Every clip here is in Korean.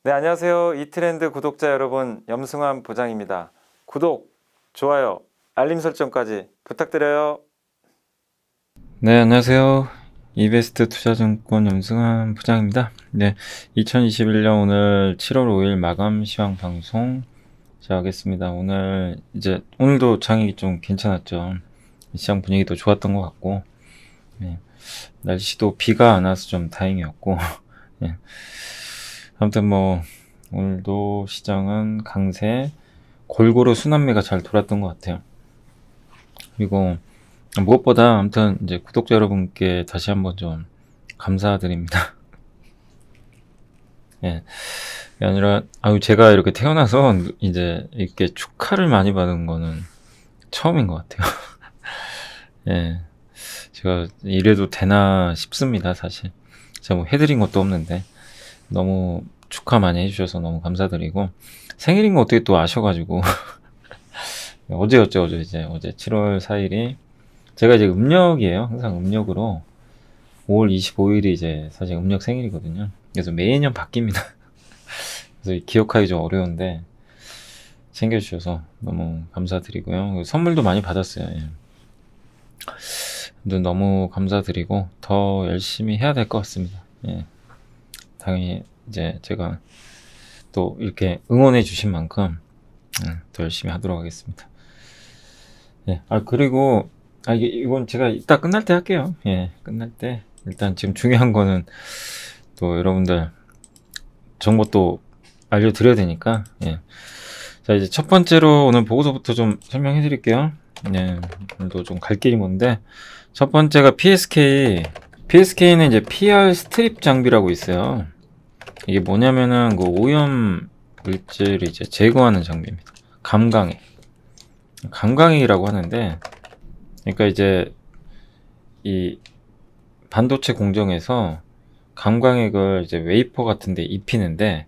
네, 안녕하세요. 이트렌드 구독자 여러분, 염승환 부장입니다. 구독, 좋아요, 알림 설정까지 부탁드려요. 네, 안녕하세요. 이베스트 투자증권 염승환 부장입니다. 네, 2021년 오늘 7월 5일 마감 시황 방송 시작하겠습니다. 오늘도 장이 좀 괜찮았죠. 시장 분위기도 좋았던 것 같고, 네, 날씨도 비가 안 와서 좀 다행이었고, 네. 아무튼 오늘도 시장은 강세, 골고루 순환매가 잘 돌았던 것 같아요. 그리고 무엇보다 아무튼 이제 구독자 여러분께 다시 한번 좀 감사드립니다. 예. 아니라, 제가 이렇게 태어나서 이제 이렇게 축하를 많이 받은 거는 처음인 것 같아요. 예. 제가 이래도 되나 싶습니다, 사실. 제가 해드린 것도 없는데. 너무 축하 많이 해주셔서 너무 감사드리고, 생일인 거 어떻게 또 아셔가지고, 어제 7월 4일이, 제가 이제 음력이에요. 항상 음력으로, 5월 25일이 이제 사실 음력 생일이거든요. 그래서 매년 바뀝니다. 그래서 기억하기 좀 어려운데, 챙겨주셔서 너무 감사드리고요. 선물도 많이 받았어요. 예. 너무 감사드리고, 더 열심히 해야 될 것 같습니다. 예. 당연히 이제 제가 또 이렇게 응원해 주신 만큼 더 열심히 하도록 하겠습니다. 예. 그리고 이건 제가 이따 끝날 때 할게요. 예. 끝날 때 일단 지금 중요한 거는 또 여러분들 정보 또 알려드려야 되니까. 예. 자, 이제 첫 번째로 오늘 보고서부터 좀 설명해 드릴게요. 네. 오늘도 좀 갈 길이 먼데, 첫 번째가 PSK는 이제 PR 스트립 장비라고 있어요. 이게 뭐냐면은 그 오염 물질을 이제 제거하는 장비입니다. 감광액이라고 하는데, 그러니까 이제 이 반도체 공정에서 감광액을 이제 웨이퍼 같은데 입히는데,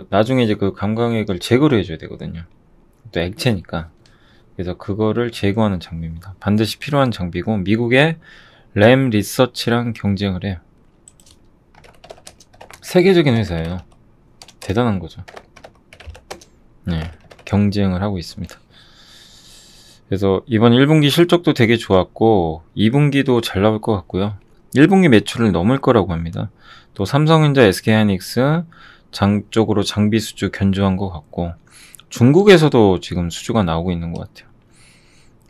나중에 이제 그 감광액을 제거를 해줘야 되거든요. 또 액체니까. 그래서 그거를 제거하는 장비입니다. 반드시 필요한 장비고, 미국의 램 리서치랑 경쟁을 해요. 세계적인 회사예요. 대단한 거죠. 네, 경쟁을 하고 있습니다. 그래서 이번 1분기 실적도 되게 좋았고 2분기도 잘 나올 것 같고요. 1분기 매출을 넘을 거라고 합니다. 또 삼성전자, SK하이닉스 쪽으로 장비 수주 견조한 것 같고, 중국에서도 지금 수주가 나오고 있는 것 같아요.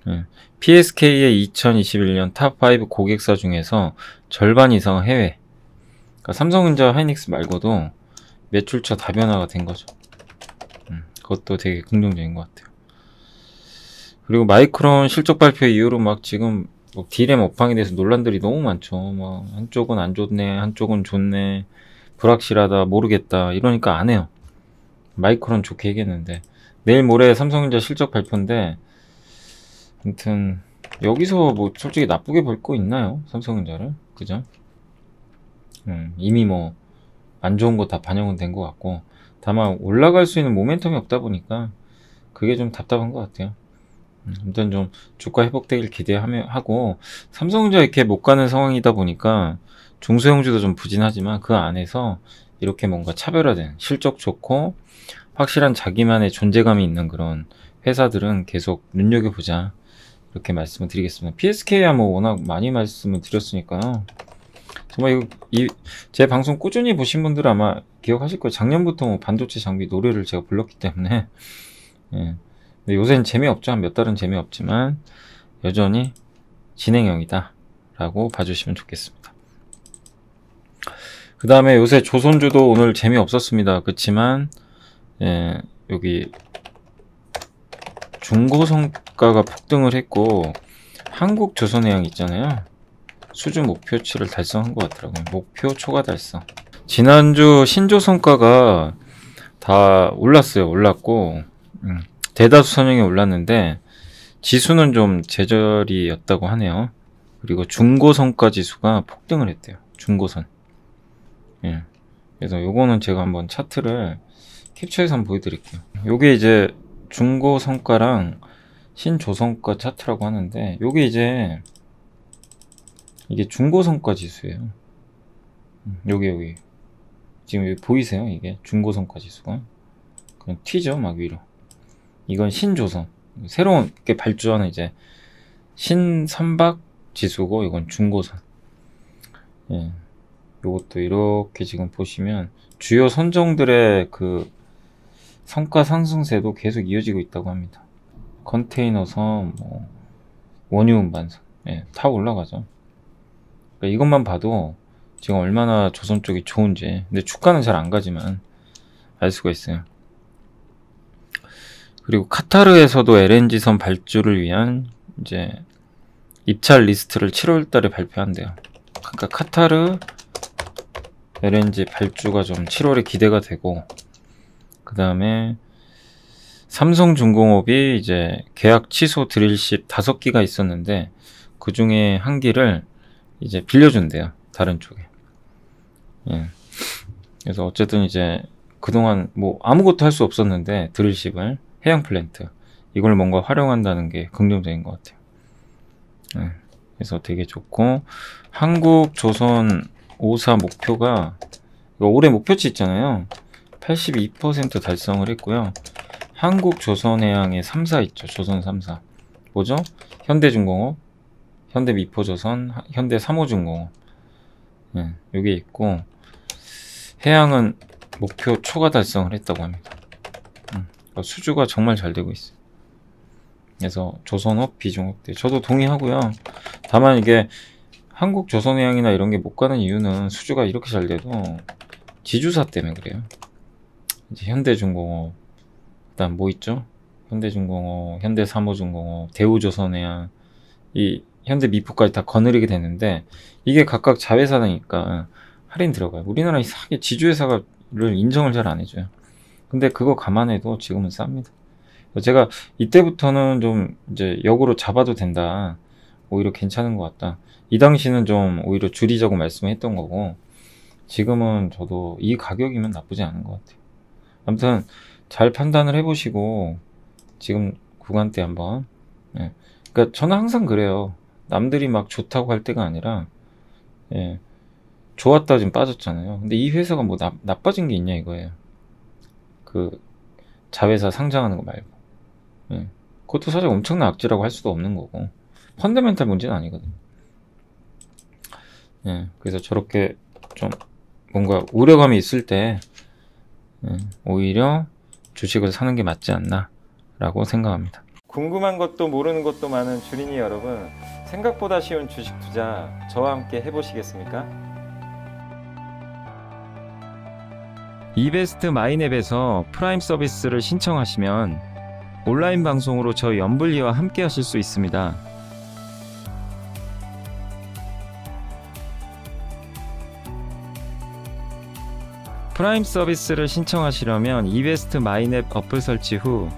네. PSK의 2021년 탑5 고객사 중에서 절반 이상은 해외. 그러니까 삼성전자, 하이닉스 말고도 매출처 다변화가 된 거죠. 그것도 되게 긍정적인 것 같아요. 그리고 마이크론 실적 발표 이후로 지금 D램 업황에 대해서 논란들이 너무 많죠. 한쪽은 안 좋네, 한쪽은 좋네, 불확실하다, 모르겠다 이러니까 안 해요. 마이크론 좋게 얘기했는데, 내일 모레 삼성전자 실적 발표인데, 아무튼 여기서 솔직히 나쁘게 볼 거 있나요? 삼성전자를, 그죠? 이미 안 좋은 거 다 반영은 된 것 같고, 다만 올라갈 수 있는 모멘텀이 없다 보니까 그게 좀 답답한 것 같아요. 아무튼 좀 주가 회복되길 기대하고, 삼성전자 이렇게 못 가는 상황이다 보니까 중소형주도 좀 부진하지만 그 안에서 이렇게 뭔가 차별화된 실적 좋고 확실한 자기만의 존재감이 있는 그런 회사들은 계속 눈여겨보자, 이렇게 말씀을 드리겠습니다. PSK야 워낙 많이 말씀을 드렸으니까요. 정말 제 방송 꾸준히 보신 분들은 아마 기억하실 거예요. 작년부터 반도체 장비 노래를 제가 불렀기 때문에. 예. 근데 요새는 재미없죠. 한 몇 달은 재미없지만 여전히 진행형이다 라고 봐주시면 좋겠습니다. 그 다음에 요새 조선주도 오늘 재미없었습니다. 그렇지만 여기 중고성가가 폭등을 했고, 한국조선해양 있잖아요. 수주 목표치를 달성한 것 같더라고요. 목표 초과 달성. 지난주 신조성가가 다 올랐고, 대다수 선형이 올랐는데 지수는 좀 제자리였다고 하네요. 그리고 중고성가 지수가 폭등을 했대요. 중고선. 예. 그래서 요거는 제가 한번 차트를 캡처해서 한번 보여드릴게요. 요게 이제 중고성가랑 신조성가 차트라고 하는데, 요게 이게 중고성가 지수예요. 여기 지금 여기 보이세요? 이게 중고성과 지수가 그냥 튀죠 막 위로. 이건 신조선, 새로운 게 발주하는 이제 신선박 지수고, 이건 중고선. 예, 요것도 이렇게 지금 보시면 주요 선종들의 그 성과 상승세도 계속 이어지고 있다고 합니다. 컨테이너선, 뭐 원유 운반선, 예, 다 올라가죠. 그러니까 이것만 봐도 지금 얼마나 조선 쪽이 좋은지. 근데 주가는 잘 안 가지만 알 수가 있어요. 그리고 카타르에서도 LNG선 발주를 위한 이제 입찰 리스트를 7월 달에 발표한대요. 그러니까 카타르 LNG 발주가 좀 7월에 기대가 되고, 그 다음에 삼성중공업이 이제 계약 취소 드릴십 5기가 있었는데 그 중에 1기를 이제 빌려준대요, 다른 쪽에. 예. 그래서 어쨌든 이제 그동안 뭐 아무것도 할 수 없었는데 드릴십을, 해양 플랜트 이걸 뭔가 활용한다는 게 긍정적인 것 같아요. 예. 그래서 되게 좋고, 한국 조선 5사 목표가, 이거 올해 목표치 있잖아요. 82% 달성을 했고요. 한국 조선해양에 3사 있죠. 조선 3사. 뭐죠? 현대중공업, 현대미포조선, 현대삼호중공업. 예, 여기 있고, 해양은 목표 초과 달성을 했다고 합니다. 수주가 정말 잘 되고 있어요. 그래서 조선업, 비중업대 저도 동의하고요. 다만 이게 한국 조선해양이나 이런 게 못 가는 이유는 수주가 이렇게 잘 돼도 지주사 때문에 그래요. 이제 현대중공업, 그다음 뭐 있죠? 현대중공업, 현대삼호중공업, 대우조선해양, 이 현대미포까지 다 거느리게 되는데, 이게 각각 자회사니까 할인 들어가요. 우리나라 이상하게 지주회사를 인정을 잘 안 해줘요. 근데 그거 감안해도 지금은 쌉니다. 제가 이때부터는 좀 이제 역으로 잡아도 된다, 오히려 괜찮은 것 같다, 이 당시는 좀 오히려 줄이자고 말씀했던 거고, 지금은 저도 이 가격이면 나쁘지 않은 것 같아요. 아무튼 잘 판단을 해보시고 지금 구간대 한번. 예. 그러니까 저는 항상 그래요. 남들이 막 좋다고 할 때가 아니라, 예, 좋았다 지금 빠졌잖아요. 근데 이 회사가 뭐 나빠진 게 있냐 이거예요. 그 자회사 상장하는 거 말고. 예. 그것도 사실 엄청난 악재라고 할 수도 없는 거고, 펀더멘탈 문제는 아니거든요. 예. 그래서 저렇게 좀 뭔가 우려감이 있을 때, 예, 오히려 주식을 사는 게 맞지 않나 라고 생각합니다. 궁금한 것도 모르는 것도 많은 주린이 여러분, 생각보다 쉬운 주식 투자 저와 함께 해보시겠습니까? 이베스트 마이넷에서 프라임 서비스를 신청하시면 온라인 방송으로 저희 연불리와 함께 하실 수 있습니다. 프라임 서비스를 신청하시려면 이베스트 마이넷 어플 설치 후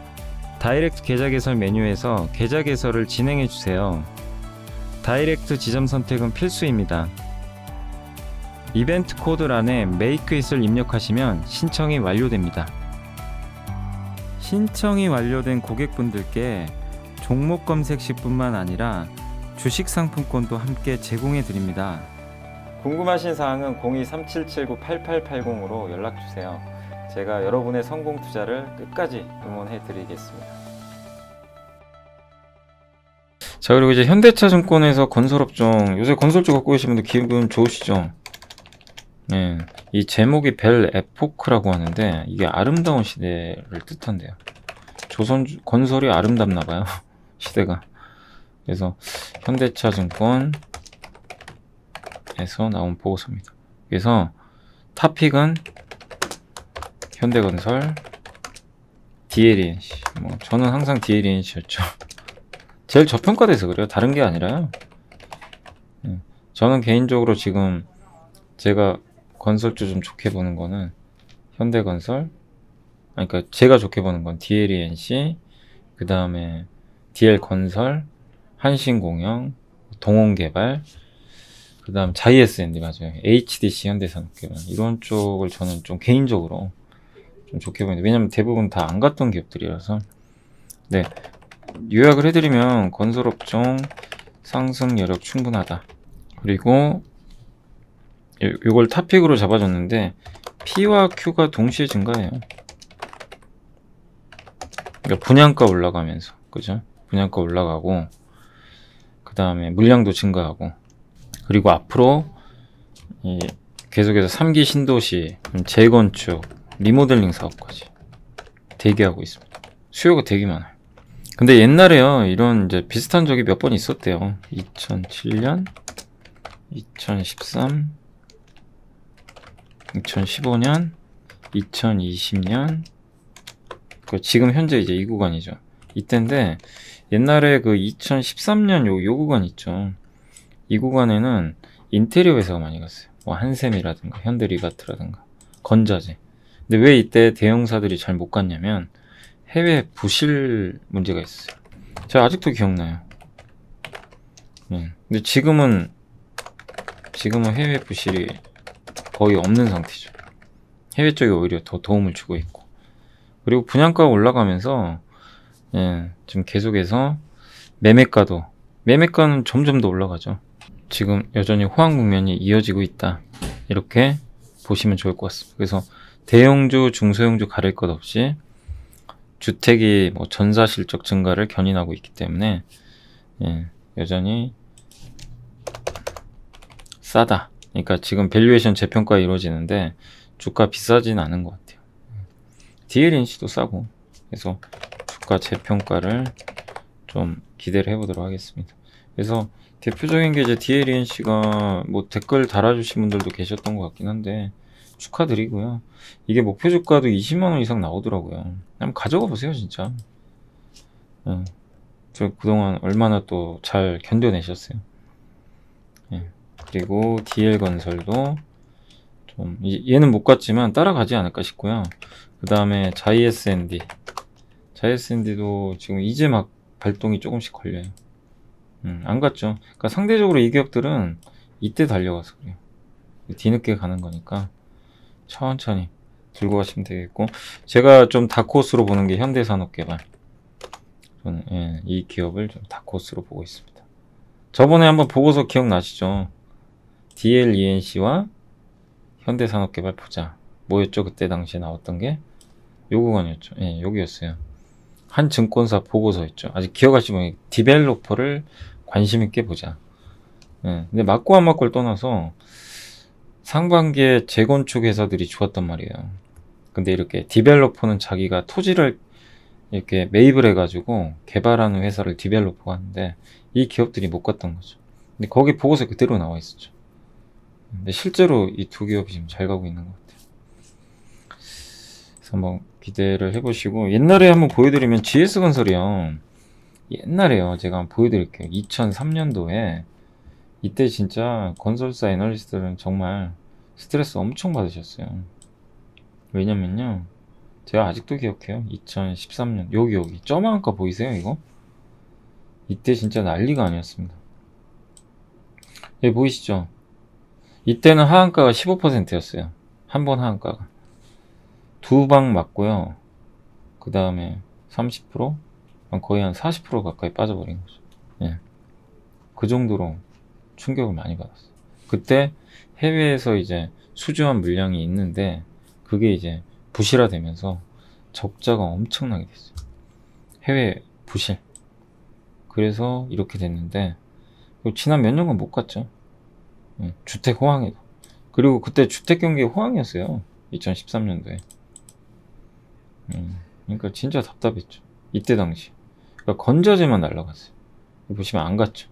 다이렉트 계좌 개설 메뉴에서 계좌 개설을 진행해 주세요. 다이렉트 지점 선택은 필수입니다. 이벤트 코드란에 Make It을 입력하시면 신청이 완료됩니다. 신청이 완료된 고객분들께 종목 검색 시뿐만 아니라 주식 상품권도 함께 제공해 드립니다. 궁금하신 사항은 02-3779-8880으로 연락주세요. 제가 여러분의 성공 투자를 끝까지 응원해 드리겠습니다. 자, 그리고 이제 현대차증권에서 건설업종, 요새 건설주 갖고 계신 분들 기분 좋으시죠? 네, 이 제목이 벨 에포크라고 하는데 이게 아름다운 시대를 뜻한대요. 조선 건설이 아름답나봐요. 시대가. 그래서 현대차증권에서 나온 보고서입니다. 그래서 탑픽은 현대건설, DLNC. 뭐 저는 항상 DLNC였죠. 제일 저평가돼서 그래요. 다른 게 아니라요. 저는 개인적으로 지금 제가 건설주 좀 좋게 보는 거는 현대건설, 그러니까 제가 좋게 보는 건 DLNC, 그 다음에 DL건설, 한신공영, 동원개발, 그 다음 자이SND, 맞아요. HDC 현대산업개발, 이런 쪽을 저는 좀 개인적으로 좀 좋게 보이는데, 왜냐면 대부분 다 안 갔던 기업들이라서. 네, 요약을 해드리면 건설업종 상승 여력 충분하다. 그리고 이걸 탑픽으로 잡아줬는데 P와 Q가 동시에 증가해요. 그러니까 분양가 올라가면서, 그죠? 분양가 올라가고, 그 다음에 물량도 증가하고, 그리고 앞으로 계속해서 3기 신도시, 재건축, 리모델링 사업까지 대기하고 있습니다. 수요가 되게 많아요. 근데 옛날에요, 이런 이제 비슷한 적이 몇 번 있었대요. 2007년, 2013, 2015년, 2020년, 지금 현재 이제 이 구간이죠. 이때인데, 옛날에 그 2013년 요 구간 있죠. 이 구간에는 인테리어 회사가 많이 갔어요. 뭐 한샘이라든가 현대리가트라든가 건자재. 근데 왜 이때 대형사들이 잘 못 갔냐면 해외 부실 문제가 있었어요. 제가 아직도 기억나요. 근데 지금은 해외 부실이 거의 없는 상태죠. 해외 쪽이 오히려 더 도움을 주고 있고, 그리고 분양가가 올라가면서 지금 계속해서 매매가는 점점 더 올라가죠. 지금 여전히 호황 국면이 이어지고 있다, 이렇게 보시면 좋을 것 같습니다. 그래서 대형주, 중소형주 가릴 것 없이 주택이 뭐 전사 실적 증가를 견인하고 있기 때문에 여전히 싸다. 그러니까 지금 밸류에이션 재평가 이루어지는데 주가 비싸진 않은 것 같아요. DLNC도 싸고, 그래서 주가 재평가를 좀 기대를 해보도록 하겠습니다. 그래서 대표적인 게 이제 DLNC가 뭐 댓글 달아주신 분들도 계셨던 것 같긴 한데 축하드리고요. 이게 목표 주가도 20만원 이상 나오더라고요. 한번 가져가 보세요, 진짜. 저 그동안 얼마나 또 잘 견뎌내셨어요. 그리고 DL건설도 좀 얘는 못 갔지만 따라가지 않을까 싶고요. 그 다음에 자이에스앤디도 지금 이제 막 발동이 조금씩 걸려요. 안 갔죠. 그러니까 상대적으로 이 기업들은 이때 달려가서 그래요. 뒤늦게 가는 거니까 천천히 들고 가시면 되겠고, 제가 좀 다크호스로 보는 게 현대산업개발. 저는 이 기업을 좀 다크호스로 보고 있습니다. 저번에 한번 보고서 기억나시죠? DLENC와 현대산업개발 보자. 뭐였죠? 그때 당시에 나왔던 게 요 구간이었죠. 여기였어요. 한 증권사 보고서였죠. 아직 기억하시면 디벨로퍼를 관심 있게 보자. 근데 맞고 안 맞고를 떠나서 상반기에 재건축 회사들이 좋았단 말이에요. 근데 이렇게 디벨로퍼는 자기가 토지를 이렇게 매입을 해가지고 개발하는 회사를 디벨로퍼가 하는데 이 기업들이 못 갔던 거죠. 근데 거기 보고서 그대로 나와 있었죠. 근데 실제로 이 두 기업이 지금 잘 가고 있는 것 같아요. 그래서 한번 기대를 해보시고, 옛날에 한번 보여드리면 GS건설이요. 옛날에요. 제가 한번 보여드릴게요. 2003년도에 이때 진짜 건설사 애널리스트들은 정말 스트레스 엄청 받으셨어요. 왜냐면요, 제가 아직도 기억해요. 2013년 여기 점한가 보이세요? 이거 이때 진짜 난리가 아니었습니다. 여기 보이시죠? 이때는 하한가가 15%였어요. 한 번 하한가가 두 방 맞고요. 그 다음에 30%? 거의 한 40% 가까이 빠져버린 거죠. 그 정도로 충격을 많이 받았어요. 그때 해외에서 이제 수주한 물량이 있는데 그게 이제 부실화되면서 적자가 엄청나게 됐어요. 해외 부실. 그래서 이렇게 됐는데 지난 몇 년간 못 갔죠. 주택 호황에도. 그리고 그때 주택 경기 호황이었어요. 2013년도에. 그러니까 진짜 답답했죠. 이때 당시. 그러니까 건자재만 날라갔어요. 보시면 안 갔죠.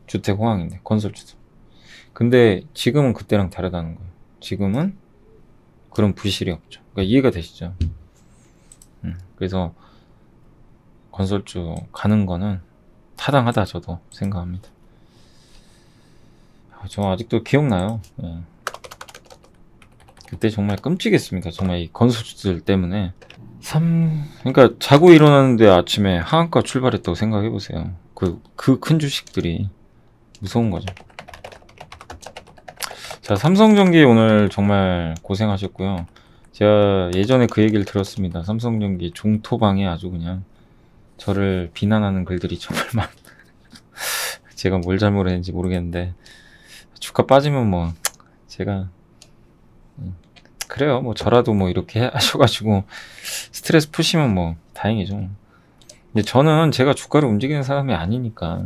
주택 호황인데, 건설주도. 근데 지금은 그때랑 다르다는 거예요. 지금은 그런 부실이 없죠. 그러니까 이해가 되시죠? 그래서 건설주 가는 거는 타당하다, 저도 생각합니다. 저 아직도 기억나요. 그때 정말 끔찍했습니다. 정말 이 건설주들 때문에. 그러니까 자고 일어났는데 아침에 하한가 출발했다고 생각해보세요. 그 큰 주식들이 무서운 거죠. 자, 삼성전기 오늘 정말 고생하셨고요. 제가 예전에 그 얘기를 들었습니다. 삼성전기 종토방에 아주 그냥 저를 비난하는 글들이 정말 제가 뭘 잘못했는지 모르겠는데 주가 빠지면 뭐 제가 그래요. 뭐 저라도 뭐 이렇게 하셔가지고 스트레스 푸시면 뭐 다행이죠. 근데 저는 제가 주가를 움직이는 사람이 아니니까.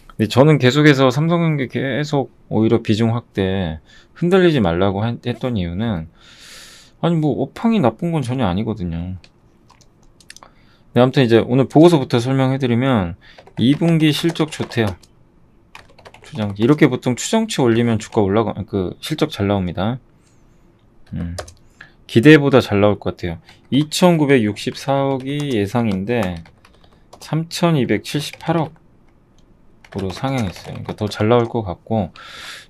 근데 저는 계속해서 삼성전기 계속 오히려 비중 확대 흔들리지 말라고 했던 이유는, 아니 뭐 업황이 나쁜 건 전혀 아니거든요. 네, 아무튼 이제 오늘 보고서부터 설명해드리면 2분기 실적 좋대요. 추정치 이렇게 보통 추정치 올리면 주가 올라가, 그 실적 잘 나옵니다. 기대보다 잘 나올 것 같아요. 2,964억이 예상인데 3,278억으로 상향했어요. 그러니까 더 잘 나올 것 같고,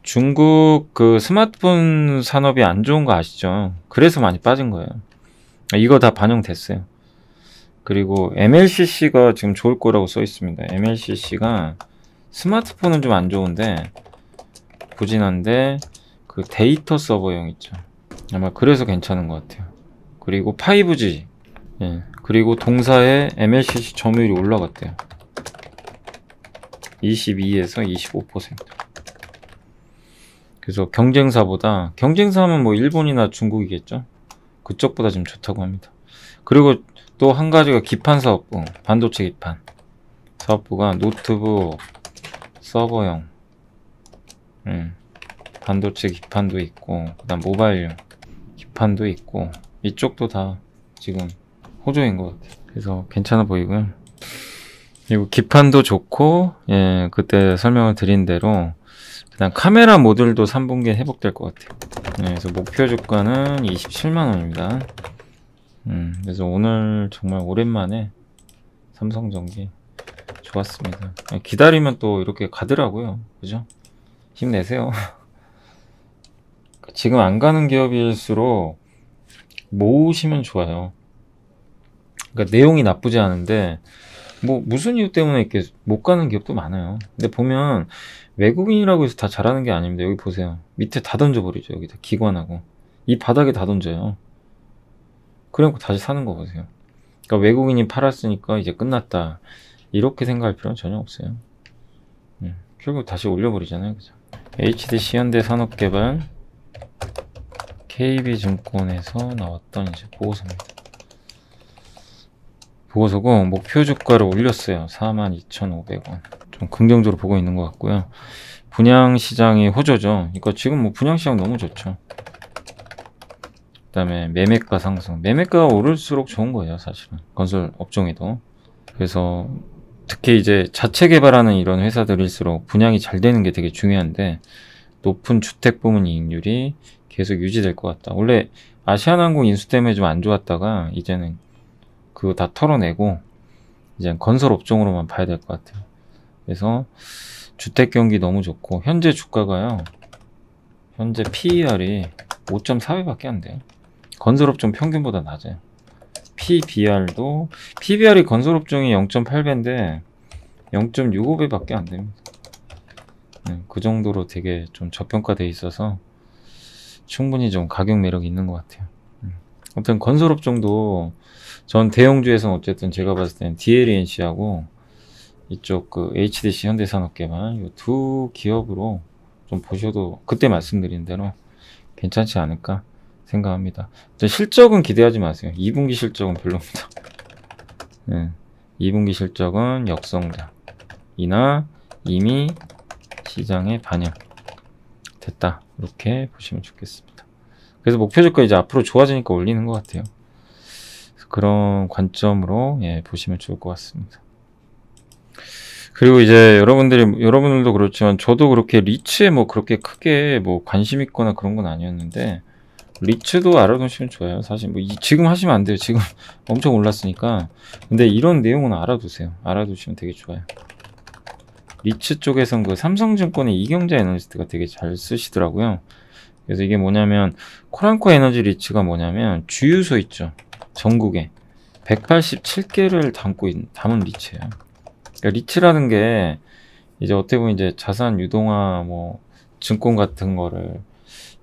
중국 그 스마트폰 산업이 안 좋은 거 아시죠? 그래서 많이 빠진 거예요. 이거 다 반영됐어요. 그리고 MLCC가 지금 좋을 거라고 써 있습니다. MLCC가 스마트폰은 좀 안 좋은데 부진한데 그 데이터 서버용 있죠. 아마 그래서 괜찮은 것 같아요. 그리고 5G, 예, 그리고 동사의 MLCC 점유율이 올라갔대요. 22에서 25%. 그래서 경쟁사하면 뭐 일본이나 중국이겠죠. 그쪽보다 좀 좋다고 합니다. 그리고 또 한 가지가 기판 사업부, 반도체 기판 사업부가 노트북, 서버용, 반도체 기판도 있고, 그다음 모바일용 기판도 있고, 이쪽도 다 지금 호조인 것 같아요. 그래서 괜찮아 보이고요. 그리고 기판도 좋고, 예, 그때 설명을 드린 대로 그다음 카메라 모듈도 3분기에 회복될 것 같아요. 네, 그래서 목표 주가는 27만원입니다. 그래서 오늘 정말 오랜만에 삼성전기 좋았습니다. 기다리면 또 이렇게 가더라고요. 그죠? 힘내세요. 지금 안 가는 기업일수록 모으시면 좋아요. 그러니까 내용이 나쁘지 않은데 뭐 무슨 이유 때문에 이렇게 못 가는 기업도 많아요. 근데 보면 외국인이라고 해서 다 잘하는 게 아닙니다. 여기 보세요. 밑에 다 던져버리죠. 여기다 기관하고 이 바닥에 다 던져요. 그래놓고 다시 사는 거 보세요. 그러니까 외국인이 팔았으니까 이제 끝났다, 이렇게 생각할 필요는 전혀 없어요. 결국 다시 올려버리잖아요. 그죠? HDC 현대산업개발 KB증권에서 나왔던 이제 보고서입니다. 보고서고 목표 주가를 올렸어요. 42,500원. 좀 긍정적으로 보고 있는 것 같고요. 분양시장이 호조죠. 이거 지금 뭐 분양시장 너무 좋죠. 그 다음에 매매가 상승. 매매가가 오를수록 좋은 거예요, 사실은. 건설 업종에도. 그래서 특히 이제 자체 개발하는 이런 회사들일수록 분양이 잘 되는 게 되게 중요한데, 높은 주택 부문 이익률이 계속 유지될 것 같다. 원래 아시아나항공 인수 때문에 좀 안 좋았다가 이제는 그거 다 털어내고 이제 건설 업종으로만 봐야 될 것 같아요. 그래서 주택 경기 너무 좋고, 현재 주가가요, 현재 PER이 5.4배밖에 안 돼요. 건설업종 평균보다 낮아요. PBR이 건설업종이 0.8배인데 0.65배밖에 안 됩니다. 네, 그 정도로 되게 좀 저평가돼 있어서 충분히 좀 가격 매력이 있는 것 같아요. 아무튼 건설업종도 전 대형주에서는 어쨌든 제가 봤을 때는 DLNC하고 이쪽 그 HDC 현대산업개발 이 두 기업으로 좀 보셔도 그때 말씀드린 대로 괜찮지 않을까 생각합니다. 실적은 기대하지 마세요. 2분기 실적은 별로입니다. 네, 2분기 실적은 역성장이나 이미 시장에 반영됐다, 이렇게 보시면 좋겠습니다. 그래서 목표 주가 이제 앞으로 좋아지니까 올리는 것 같아요. 그런 관점으로, 예, 보시면 좋을 것 같습니다. 그리고 이제 여러분들도 그렇지만 저도 그렇게 리츠에 뭐 그렇게 크게 뭐 관심 있거나 그런 건 아니었는데, 리츠도 알아두시면 좋아요. 사실 뭐 지금 하시면 안 돼요. 지금 엄청 올랐으니까. 근데 이런 내용은 알아두세요. 알아두시면 되게 좋아요. 리츠 쪽에선 그 삼성증권의 이경자 애널리스트가 되게 잘 쓰시더라고요. 그래서 이게 뭐냐면, 코란코 에너지 리츠가 뭐냐면 주유소 있죠, 전국에 187개를 담은 리츠예요. 그러니까 리츠라는 게 이제 어떻게 보면 이제 자산 유동화, 뭐 증권 같은 거를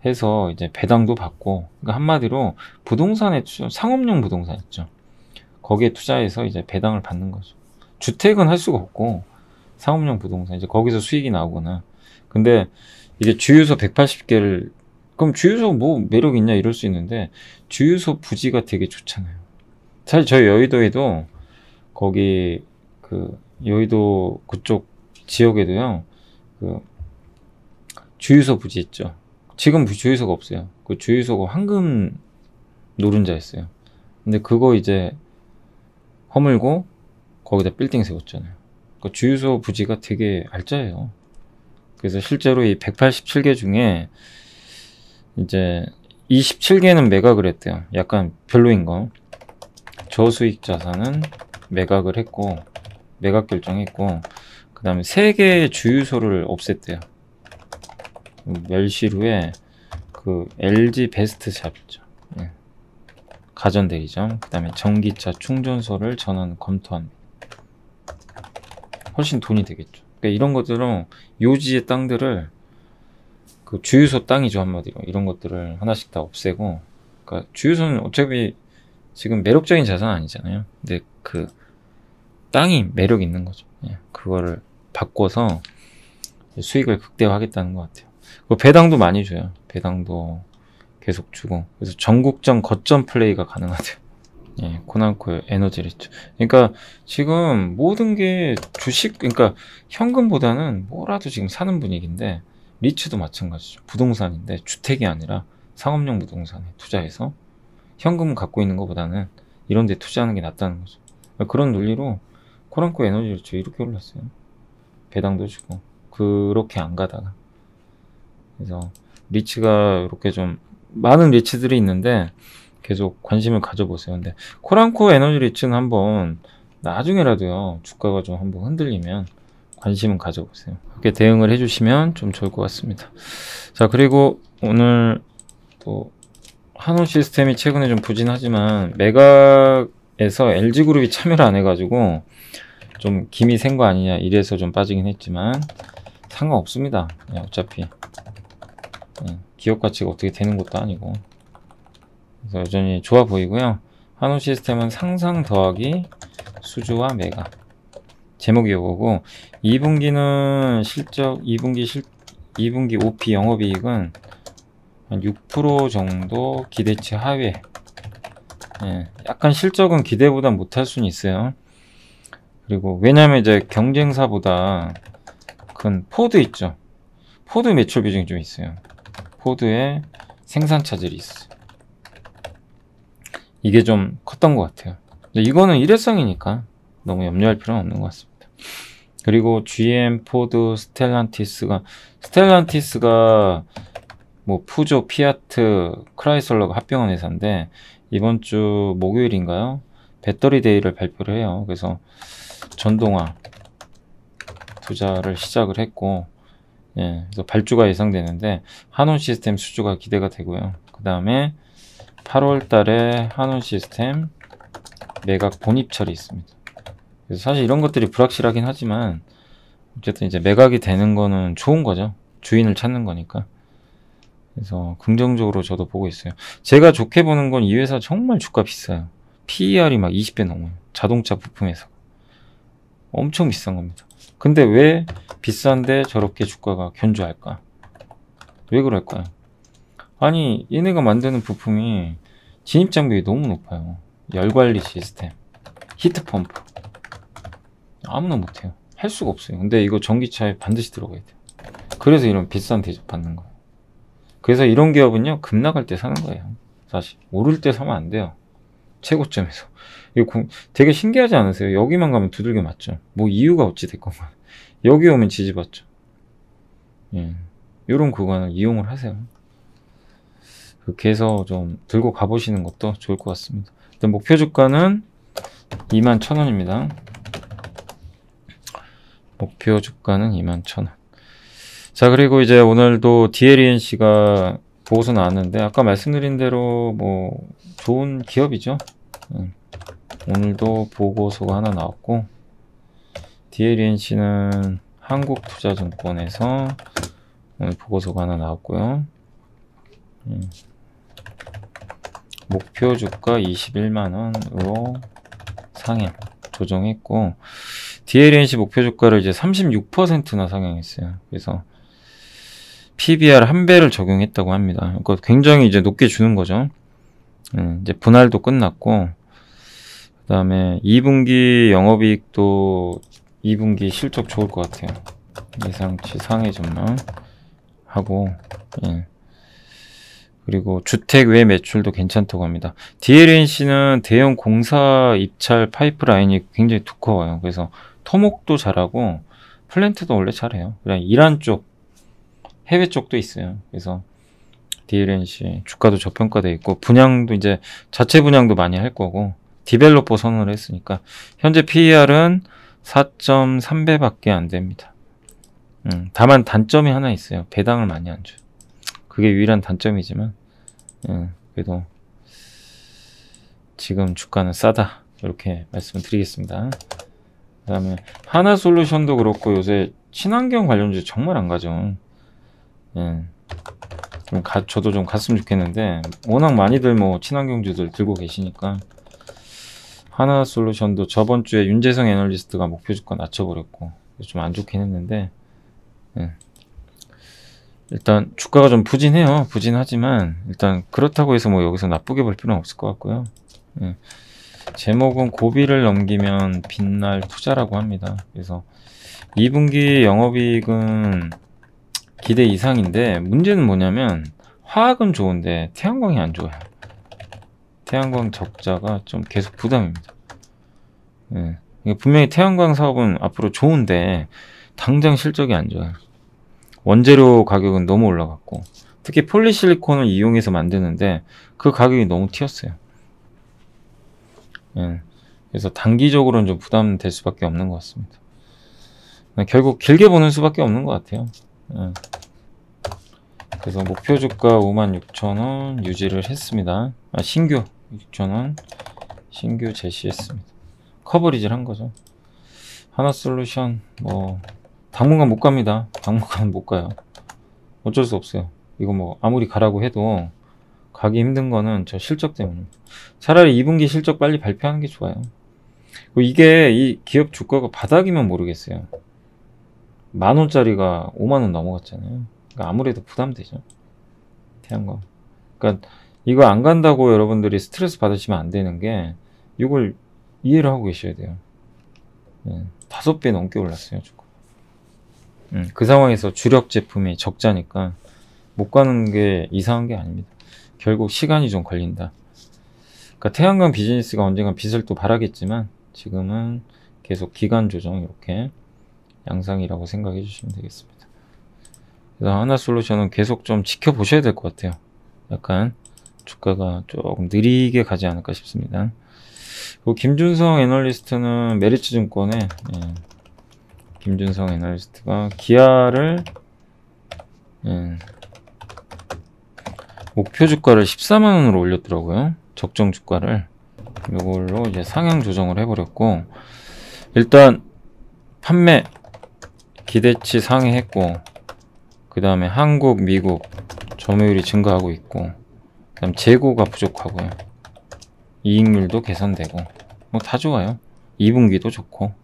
해서 이제 배당도 받고, 그러니까 한마디로 부동산에 상업용 부동산 있죠, 거기에 투자해서 이제 배당을 받는 거죠. 주택은 할 수가 없고 상업용 부동산, 이제 거기서 수익이 나오거나. 근데 이제 주유소 180개를 그럼 주유소 뭐 매력 있냐 이럴 수 있는데 주유소 부지가 되게 좋잖아요. 사실 저희 여의도에도 거기 그 여의도 그쪽 지역에도요 그 주유소 부지 있죠. 지금 주유소가 없어요. 그 주유소가 황금 노른자였어요. 근데 그거 이제 허물고 거기다 빌딩 세웠잖아요. 그 주유소 부지가 되게 알짜예요. 그래서 실제로 이 187개 중에 이제 27개는 매각을 했대요. 약간 별로인 거. 저수익 자산은 매각을 했고, 매각 결정했고, 그 다음에 3개의 주유소를 없앴대요. 멸실 후에 그 LG 베스트 샵 있죠. 네. 가전대리점, 그 다음에 전기차 충전소를 전환 검토합니다. 훨씬 돈이 되겠죠. 그러니까 이런 것들은 요지의 땅들을 그 주유소 땅이죠, 한마디로. 이런 것들을 하나씩 다 없애고, 그러니까 주유소는 어차피 지금 매력적인 자산 아니잖아요. 근데 그 땅이 매력 있는 거죠. 예, 그거를 바꿔서 수익을 극대화하겠다는 것 같아요. 그 배당도 많이 줘요. 배당도 계속 주고. 그래서 전국점 거점 플레이가 가능하대요. 예, 코난코 에너지 리츠. 그러니까 지금 모든 게 주식, 그러니까 현금보다는 뭐라도 지금 사는 분위기인데, 리츠도 마찬가지죠. 부동산인데 주택이 아니라 상업용 부동산에 투자해서 현금 갖고 있는 것보다는 이런 데 투자하는 게 낫다는 거죠. 그런 논리로 코난코 에너지 리츠 이렇게 올랐어요. 배당도 주고. 그렇게 안 가다가. 그래서 리츠가 이렇게 좀 많은 리츠들이 있는데 계속 관심을 가져보세요. 근데 코난코 에너지 리츠는 한번 나중에라도요 주가가 좀 한번 흔들리면 관심은 가져보세요. 그렇게 대응을 해주시면 좀 좋을 것 같습니다. 자, 그리고 오늘 또 한온 시스템이 최근에 좀 부진하지만 매각에서 LG그룹이 참여를 안 해가지고 좀 김이 센 거 아니냐 이래서 좀 빠지긴 했지만 상관없습니다. 어차피 기업 가치가 어떻게 되는 것도 아니고. 그래서 여전히 좋아 보이고요. 한온 시스템은 상상 더하기 수주와 매각. 제목이 이거고 2분기는 실적 2분기 OP 영업이익은 한 6% 정도 기대치 하회. 예, 약간 실적은 기대보다 못할 수는 있어요. 그리고 왜냐면 이제 경쟁사보다 큰 포드 있죠. 포드 매출 비중이 좀 있어요. 포드에 생산 차질이 있어요. 이게 좀 컸던 것 같아요. 근데 이거는 일회성이니까 너무 염려할 필요는 없는 것 같습니다. 그리고 GM, 포드, 스텔란티스가 뭐 푸조, 피아트, 크라이슬러가 합병한 회사인데 이번 주 목요일인가요? 배터리 데이를 발표를 해요. 그래서 전동화 투자를 시작을 했고, 예, 그래서 발주가 예상되는데 한온 시스템 수주가 기대가 되고요. 그 다음에 8월 달에 한온 시스템 매각 본입철이 있습니다. 그래서 사실 이런 것들이 불확실하긴 하지만 어쨌든 이제 매각이 되는 거는 좋은 거죠. 주인을 찾는 거니까. 그래서 긍정적으로 저도 보고 있어요. 제가 좋게 보는 건 이 회사 정말 주가 비싸요. PER이 막 20배 넘어요. 자동차 부품에서. 엄청 비싼 겁니다. 근데 왜 비싼데 저렇게 주가가 견조할까? 왜 그럴까요? 아니, 얘네가 만드는 부품이 진입장벽이 너무 높아요. 열관리 시스템, 히트펌프. 아무나 못해요. 할 수가 없어요. 근데 이거 전기차에 반드시 들어가야 돼요. 그래서 이런 비싼 대접 받는 거예요. 그래서 이런 기업은요, 급락할 때 사는 거예요. 사실. 오를 때 사면 안 돼요. 최고점에서. 이거 되게 신기하지 않으세요? 여기만 가면 두들겨 맞죠. 뭐 이유가 어찌 됐건가. 여기 오면 지지받죠. 예. 요런 구간을 이용을 하세요. 그렇게 해서 좀 들고 가보시는 것도 좋을 것 같습니다. 일단 목표 주가는 21,000원입니다. 목표 주가는 21,000원. 자, 그리고 이제 오늘도 DLENC가 보고서 나왔는데 아까 말씀드린 대로 뭐 좋은 기업이죠. 오늘도 보고서가 하나 나왔고 DLENC는 한국투자증권에서 오늘 보고서가 하나 나왔고요. 목표 주가 21만원으로 상향 조정했고 DLENC 목표 주가를 이제 36%나 상향했어요. 그래서 PBR 1배를 적용했다고 합니다. 그러니까 굉장히 이제 높게 주는 거죠. 이제 분할도 끝났고, 그 다음에 2분기 영업이익도 2분기 실적 좋을 것 같아요. 예상치 상회 전망 하고, 예. 그리고 주택 외 매출도 괜찮다고 합니다. DLNC는 대형 공사 입찰 파이프라인이 굉장히 두꺼워요. 그래서 토목도 잘하고 플랜트도 원래 잘해요. 그냥 이란 쪽, 해외 쪽도 있어요. 그래서 DLNC 주가도 저평가돼 있고 분양도 이제 자체 분양도 많이 할 거고 디벨로퍼 선언을 했으니까 현재 PER은 4.3배밖에 안 됩니다. 다만 단점이 하나 있어요. 배당을 많이 안 줘요. 그게 유일한 단점이지만 그래도 지금 주가는 싸다 이렇게 말씀을 드리겠습니다. 그 다음에 하나솔루션도 그렇고 요새 친환경 관련주 정말 안 가죠. 저도 좀 갔으면 좋겠는데 워낙 많이들 뭐 친환경주들 들고 계시니까 하나솔루션도 저번 주에 윤재성 애널리스트가 목표 주가 낮춰버렸고 좀 안 좋긴 했는데 일단 주가가 좀 부진해요. 부진하지만 일단 그렇다고 해서 뭐 여기서 나쁘게 볼 필요는 없을 것 같고요. 제목은 고비를 넘기면 빛날 투자라고 합니다. 그래서 2분기 영업이익은 기대 이상인데 문제는 뭐냐면 화학은 좋은데 태양광이 안 좋아요. 태양광 적자가 좀 계속 부담입니다. 분명히 태양광 사업은 앞으로 좋은데 당장 실적이 안 좋아요. 원재료 가격은 너무 올라갔고 특히 폴리실리콘을 이용해서 만드는데 그 가격이 너무 튀었어요. 그래서 단기적으로는 좀 부담될 수밖에 없는 것 같습니다. 결국 길게 보는 수밖에 없는 것 같아요. 그래서 목표 주가 56,000원 유지를 했습니다. 신규 6,000원 신규 제시했습니다. 커버리지를 한 거죠. 하나솔루션 뭐 당분간 못 갑니다. 당분간 못 가요. 어쩔 수 없어요. 이거 뭐 아무리 가라고 해도 가기 힘든 거는 저 실적 때문에. 차라리 2분기 실적 빨리 발표하는 게 좋아요. 이게 이 기업 주가가 바닥이면 모르겠어요. 10,000원짜리가 50,000원 넘어갔잖아요. 그러니까 아무래도 부담되죠. 태양광. 그러니까 이거 안 간다고 여러분들이 스트레스 받으시면 안 되는 게 이걸 이해를 하고 계셔야 돼요. 5배 넘게 올랐어요. 주가. 그 상황에서 주력 제품이 적자니까 못 가는 게 이상한 게 아닙니다. 결국 시간이 좀 걸린다. 그러니까 태양광 비즈니스가 언젠가 빛을 또 발하겠지만 지금은 계속 기간 조정 이렇게 양상이라고 생각해 주시면 되겠습니다. 그래서 하나솔루션은 계속 좀 지켜보셔야 될 것 같아요. 약간 주가가 조금 느리게 가지 않을까 싶습니다. 그리고 김준성 애널리스트는 메리츠증권에 김준성 애널리스트가 기아를 목표 주가를 14만원으로 올렸더라고요. 적정 주가를. 이걸로 이제 상향 조정을 해버렸고 일단 판매 기대치 상회했고 그 다음에 한국, 미국 점유율이 증가하고 있고 그 다음 재고가 부족하고요. 이익률도 개선되고 뭐 다 좋아요. 2분기도 좋고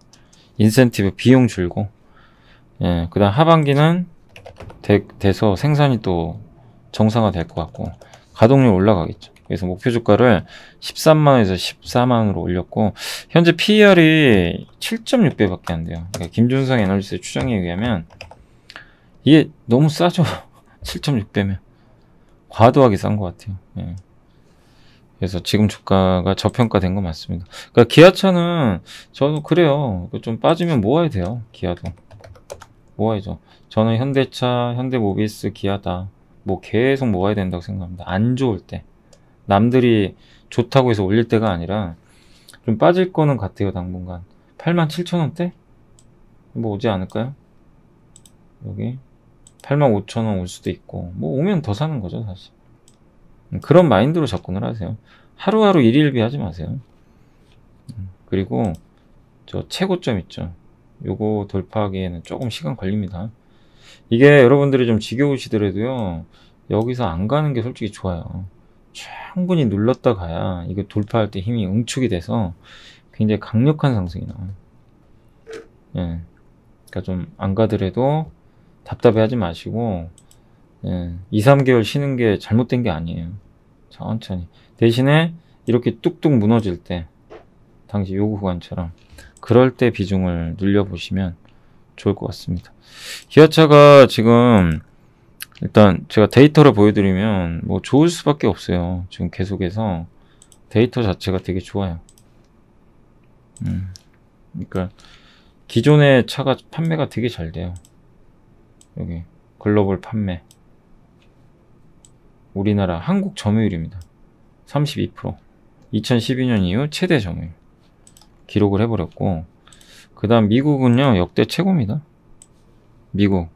인센티브 비용 줄고 그 다음 하반기는 돼서 생산이 또 정상화 될 것 같고 가동률 올라가겠죠. 그래서 목표 주가를 13만원에서 14만원으로 올렸고 현재 PER이 7.6배밖에 안 돼요. 그러니까 김준성 애널리스트 추정에 의하면 이게 너무 싸죠. 7.6배면 과도하게 싼 것 같아요. 그래서 지금 주가가 저평가된 건 맞습니다. 그러니까 기아차는 저도 그래요. 좀 빠지면 모아야 돼요. 기아도 모아야죠. 저는 현대차, 현대모비스, 기아다 뭐 계속 모아야 된다고 생각합니다. 안 좋을 때 남들이 좋다고 해서 올릴 때가 아니라 좀 빠질 거는 같아요. 당분간 87,000원대 뭐 오지 않을까요? 여기 85,000원 올 수도 있고 뭐 오면 더 사는 거죠 사실. 그런 마인드로 접근을 하세요. 하루하루 일일비 하지 마세요. 그리고 저 최고점 있죠. 요거 돌파하기에는 조금 시간 걸립니다. 이게 여러분들이 좀 지겨우시더라도요. 여기서 안 가는 게 솔직히 좋아요. 충분히 눌렀다 가야 이거 돌파할 때 힘이 응축이 돼서 굉장히 강력한 상승이 나와요. 그러니까 좀 안 가더라도 답답해하지 마시고 예, 2, 3개월 쉬는 게 잘못된 게 아니에요. 천천히. 대신에 이렇게 뚝뚝 무너질 때, 당시 요구 구간처럼 그럴 때 비중을 늘려보시면 좋을 것 같습니다. 기아차가 지금 일단 제가 데이터를 보여드리면 뭐 좋을 수밖에 없어요. 지금 계속해서 데이터 자체가 되게 좋아요. 그러니까 기존의 차가 판매가 되게 잘 돼요. 여기 글로벌 판매, 우리나라 한국 점유율입니다. 32%. 2012년 이후 최대 점유율 기록을 해버렸고, 그 다음 미국은요 역대 최고입니다. 미국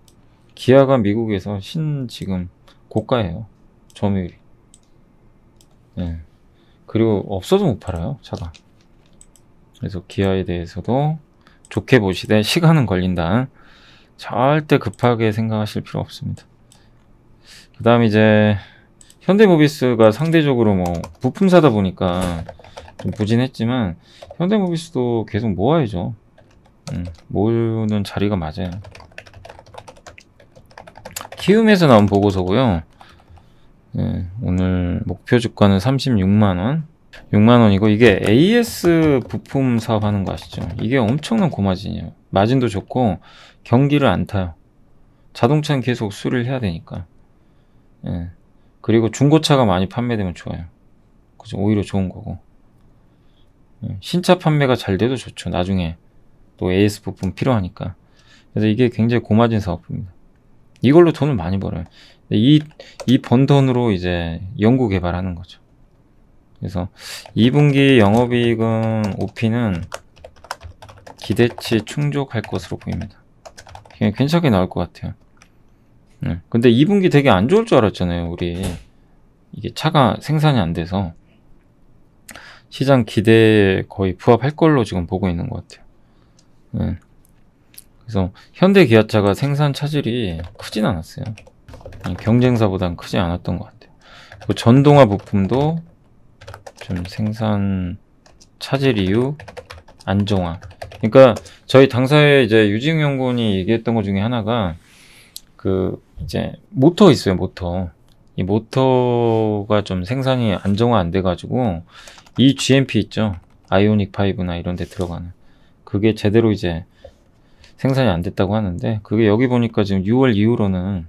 기아가 미국에서 지금 고가예요, 점유율이. 네. 그리고 없어도 못 팔아요, 차가. 그래서 기아에 대해서도 좋게 보시되 시간은 걸린다. 절대 급하게 생각하실 필요 없습니다. 그 다음 이제 현대모비스가 상대적으로 뭐 부품사다 보니까 좀 부진했지만, 현대모비스도 계속 모아야죠. 모으는 자리가 맞아요. 키움에서 나온 보고서고요. 네, 오늘 목표 주가는 36만원. 6만원이고, 이게 AS 부품 사업 하는 거 아시죠? 이게 엄청난 고마진이에요. 마진도 좋고 경기를 안 타요. 자동차는 계속 수리를 해야 되니까. 예. 그리고 중고차가 많이 판매되면 좋아요. 그죠? 오히려 좋은 거고. 예. 신차 판매가 잘 돼도 좋죠. 나중에 또 AS 부품 필요하니까. 그래서 이게 굉장히 고마진 사업입니다. 이걸로 돈을 많이 벌어요. 이 번 돈으로 이제 연구 개발하는 거죠. 그래서 2분기 영업이익은 OP는 기대치 충족할 것으로 보입니다. 그냥 괜찮게 나올 것 같아요. 근데 2분기 되게 안 좋을 줄 알았잖아요, 우리. 이게 차가 생산이 안 돼서 시장 기대에 거의 부합할 걸로 지금 보고 있는 것 같아요. 그래서 현대 기아차가 생산 차질이 크진 않았어요. 경쟁사보단 크지 않았던 것 같아요. 그리고 전동화 부품도 좀 생산 차질 이후 안정화. 그러니까 저희 당사에 이제 유지웅 연구원이 얘기했던 것 중에 하나가 그 이제 모터 있어요, 모터. 이 모터가 좀 생산이 안정화 안 돼가지고 이 GMP 있죠, 아이오닉 5나 이런 데 들어가는, 그게 제대로 이제 생산이 안 됐다고 하는데, 그게 여기 보니까 지금 6월 이후로는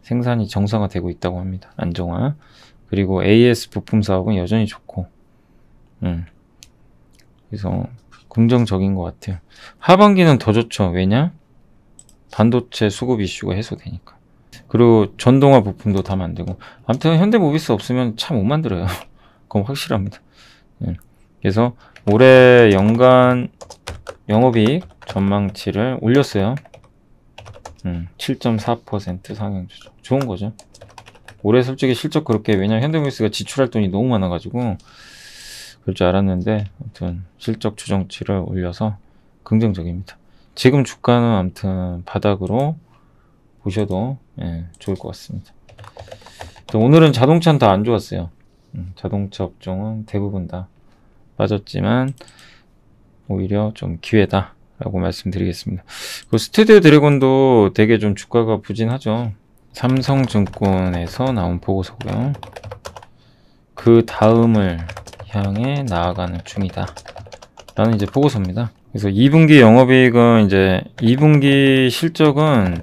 생산이 정상화되고 있다고 합니다. 안정화. 그리고 AS 부품 사업은 여전히 좋고, 그래서 긍정적인 것 같아요. 하반기는 더 좋죠. 왜냐? 반도체 수급 이슈가 해소되니까. 그리고 전동화 부품도 다 만들고. 아무튼 현대모비스 없으면 차 못 만들어요. 그건 확실합니다. 그래서 올해 연간 영업이익 전망치를 올렸어요. 7.4% 상향 조정. 좋은 거죠. 올해 솔직히 실적 그렇게, 왜냐면 현대모비스가 지출할 돈이 너무 많아가지고 그럴 줄 알았는데, 아무튼 실적 추정치를 올려서 긍정적입니다. 지금 주가는 아무튼 바닥으로 보셔도 좋을 것 같습니다. 오늘은 자동차는 다 안 좋았어요. 자동차 업종은 대부분 다 빠졌지만 오히려 좀 기회다 라고 말씀드리겠습니다. 그 스튜디오 드래곤도 되게 좀 주가가 부진하죠. 삼성증권에서 나온 보고서고요. 그 다음을 향해 나아가는 중이다 라는 이제 보고서입니다. 그래서 2분기 영업이익은 이제 2분기 실적은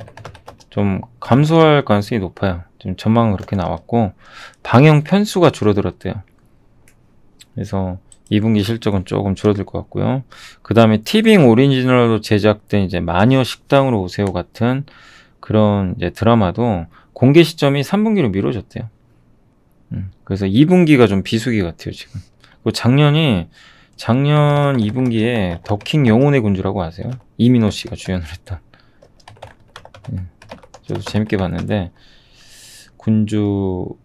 좀 감소할 가능성이 높아요. 지금 전망은 그렇게 나왔고, 방영 편수가 줄어들었대요. 그래서 2분기 실적은 조금 줄어들 것 같고요. 그 다음에 티빙 오리지널로 제작된 이제 마녀 식당으로 오세요 같은 그런 이제 드라마도 공개 시점이 3분기로 미뤄졌대요. 그래서 2분기가 좀 비수기 같아요, 지금. 그리고 작년 2분기에 더킹 영혼의 군주라고 아세요? 이민호 씨가 주연을 했던. 저도 재밌게 봤는데, 군주로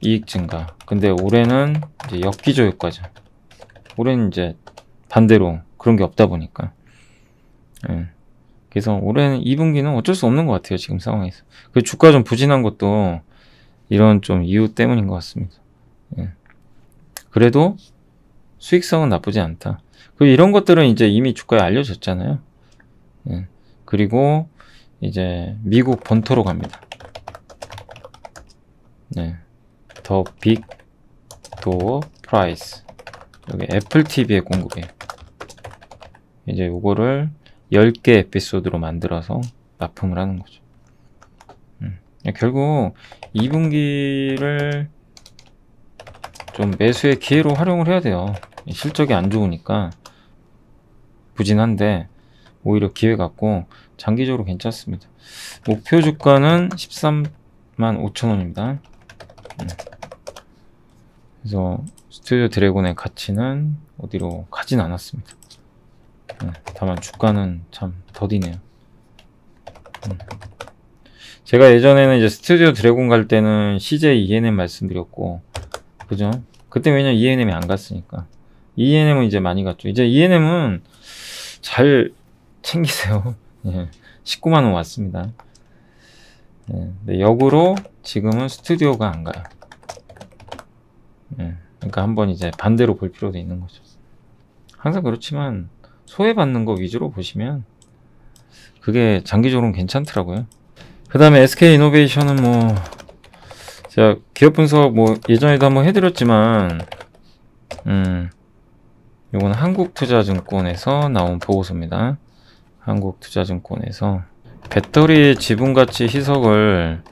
이익 증가. 근데 올해는 이제 역기조 효과죠. 올해는 이제 반대로 그런 게 없다 보니까. 그래서 올해는 2분기는 어쩔 수 없는 것 같아요, 지금 상황에서. 그 주가 좀 부진한 것도 이런 좀 이유 때문인 것 같습니다. 그래도 수익성은 나쁘지 않다. 그리고 이런 것들은 이제 이미 주가에 알려졌잖아요. 그리고 이제 미국 본토로 갑니다. 네, 더 빅 도어 프라이스. 여기 애플 TV에 공급해요. 이제 요거를 10개 에피소드로 만들어서 납품을 하는 거죠. 결국 2분기를 좀 매수의 기회로 활용을 해야 돼요. 실적이 안 좋으니까 부진한데 오히려 기회 같고 장기적으로 괜찮습니다. 목표 주가는 135,000원입니다. 그래서 스튜디오 드래곤의 가치는 어디로 가진 않았습니다. 다만 주가는 참 더디네요. 제가 예전에는 이제 스튜디오 드래곤 갈 때는 CJ ENM 말씀드렸고, 그죠? 그때 왜냐면 ENM이 안 갔으니까. ENM은 이제 많이 갔죠. 이제 ENM은 잘 챙기세요. 예, 19만원 왔습니다. 예, 근데 역으로 지금은 스튜디오가 안 가요. 예, 그러니까 한번 이제 반대로 볼 필요도 있는 거죠. 항상 그렇지만 소외받는 거 위주로 보시면 그게 장기적으로는 괜찮더라고요. 그 다음에 SK이노베이션은 뭐 제가 기업 분석 뭐 예전에도 한번 해드렸지만 요건 한국투자증권에서 나온 보고서입니다. 한국투자증권에서 배터리 지분가치 희석을